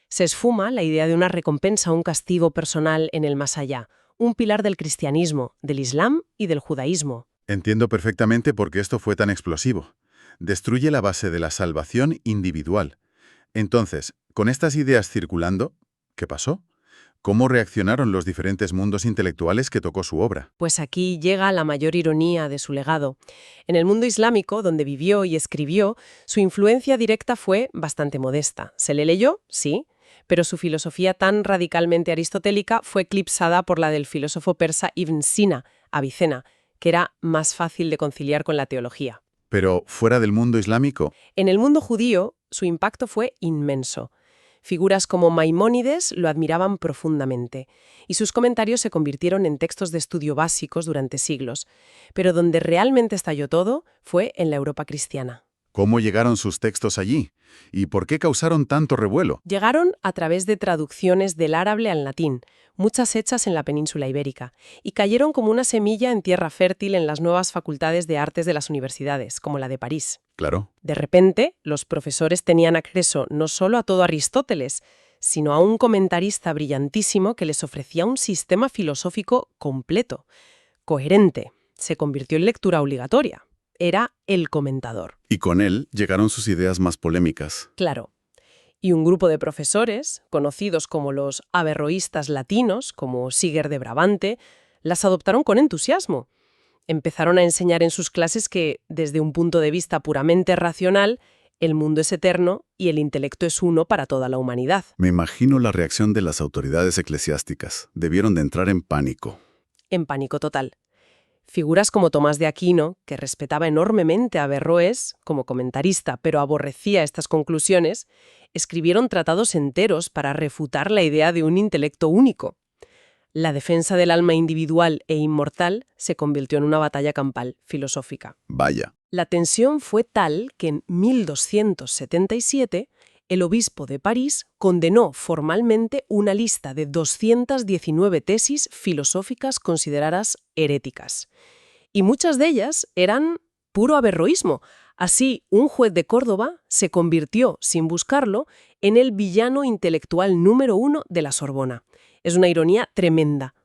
Se esfuma la idea de una recompensa o un castigo personal en el más allá, un pilar del cristianismo, del islam y del judaísmo. Entiendo perfectamente por qué esto fue tan explosivo. Destruye la base de la salvación individual. Entonces, con estas ideas circulando, ¿qué pasó? ¿Cómo reaccionaron los diferentes mundos intelectuales que tocó su obra? Pues aquí llega la mayor ironía de su legado. En el mundo islámico, donde vivió y escribió, su influencia directa fue bastante modesta. ¿Se le leyó? Sí, pero su filosofía tan radicalmente aristotélica fue eclipsada por la del filósofo persa Ibn Sina, Avicena, que era más fácil de conciliar con la teología. Pero fuera del mundo islámico, En el mundo judío, su impacto fue inmenso. Figuras como Maimónides lo admiraban profundamente, y sus comentarios se convirtieron en textos de estudio básicos durante siglos. Pero donde realmente estalló todo fue en la Europa cristiana. ¿cómo llegaron sus textos allí? ¿Y por qué causaron tanto revuelo? Llegaron a través de traducciones del árabe al latín, muchas hechas en la península ibérica, y cayeron como una semilla en tierra fértil en las nuevas facultades de artes de las universidades, como la de París. Claro. De repente, los profesores tenían acceso no solo a todo Aristóteles, sino a un comentarista brillantísimo que les ofrecía un sistema filosófico completo, coherente. Se convirtió en lectura obligatoria. Era el comentador. Y con él llegaron sus ideas más polémicas. Claro. Y un grupo de profesores, conocidos como los averroístas latinos, como Siger de Brabante, las adoptaron con entusiasmo. Empezaron a enseñar en sus clases que, desde un punto de vista puramente racional, el mundo es eterno y el intelecto es uno para toda la humanidad. Me imagino la reacción de las autoridades eclesiásticas. Debieron de entrar en pánico. En pánico total. Figuras como Tomás de Aquino, que respetaba enormemente a Averroes como comentarista, pero aborrecía estas conclusiones, escribieron tratados enteros para refutar la idea de un intelecto único. La defensa del alma individual e inmortal se convirtió en una batalla campal filosófica. Vaya. La tensión fue tal que en 1277 el obispo de París condenó formalmente una lista de 219 tesis filosóficas consideradas heréticas. Y muchas de ellas eran puro averroísmo. Así, un juez de Córdoba se convirtió, sin buscarlo, en el villano intelectual número 1 de la Sorbona. Es una ironía tremenda.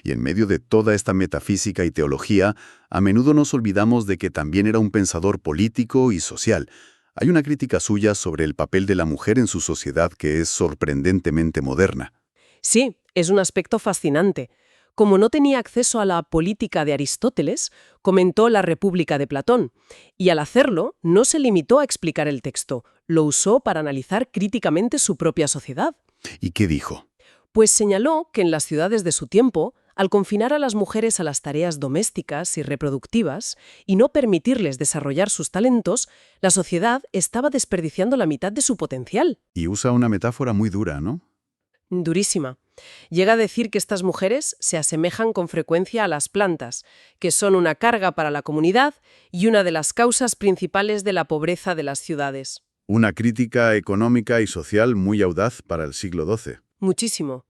Y en medio de toda esta metafísica y teología, a menudo nos olvidamos de que también era un pensador político y social. Hay una crítica suya sobre el papel de la mujer en su sociedad que es sorprendentemente moderna. Sí, es un aspecto fascinante. Como no tenía acceso a la política de Aristóteles, comentó la República de Platón, y al hacerlo no se limitó a explicar el texto, lo usó para analizar críticamente su propia sociedad. ¿Y qué dijo? Pues señaló que en las ciudades de su tiempo, al confinar a las mujeres a las tareas domésticas y reproductivas y no permitirles desarrollar sus talentos, la sociedad estaba desperdiciando la mitad de su potencial. Y usa una metáfora muy dura, ¿no? Durísima. Llega a decir que estas mujeres se asemejan con frecuencia a las plantas, que son una carga para la comunidad y una de las causas principales de la pobreza de las ciudades. Una crítica económica y social muy audaz para el siglo XII. Muchísimo.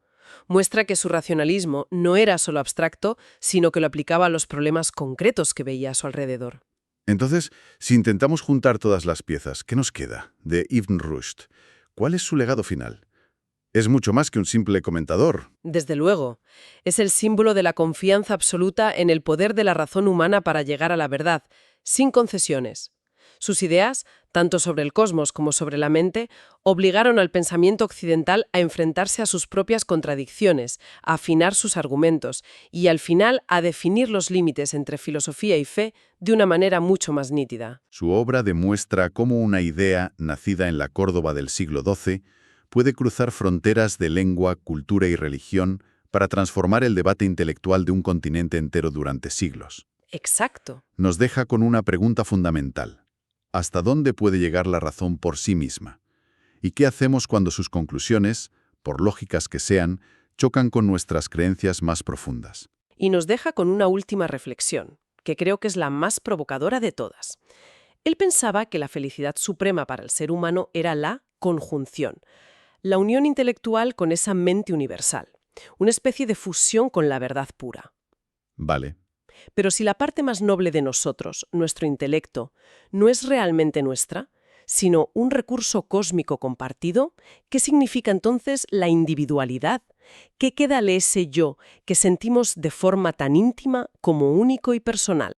Muestra que su racionalismo no era solo abstracto, sino que lo aplicaba a los problemas concretos que veía a su alrededor. Entonces, si intentamos juntar todas las piezas, ¿qué nos queda de Ibn Rushd? ¿Cuál es su legado final? Es mucho más que un simple comentador. Desde luego, es el símbolo de la confianza absoluta en el poder de la razón humana para llegar a la verdad, sin concesiones. Sus ideas, tanto sobre el cosmos como sobre la mente, obligaron al pensamiento occidental a enfrentarse a sus propias contradicciones, a afinar sus argumentos y, al final, a definir los límites entre filosofía y fe de una manera mucho más nítida. Su obra demuestra cómo una idea, nacida en la Córdoba del siglo XII, puede cruzar fronteras de lengua, cultura y religión para transformar el debate intelectual de un continente entero durante siglos. Exacto. Nos deja con una pregunta fundamental. ¿Hasta dónde puede llegar la razón por sí misma? ¿Y qué hacemos cuando sus conclusiones, por lógicas que sean, chocan con nuestras creencias más profundas? Y nos deja con una última reflexión, que creo que es la más provocadora de todas. Él pensaba que la felicidad suprema para el ser humano era la conjunción, la unión intelectual con esa mente universal, una especie de fusión con la verdad pura. Vale. Pero si la parte más noble de nosotros, nuestro intelecto, no es realmente nuestra, sino un recurso cósmico compartido, ¿qué significa entonces la individualidad? ¿Qué queda de ese yo que sentimos de forma tan íntima como único y personal?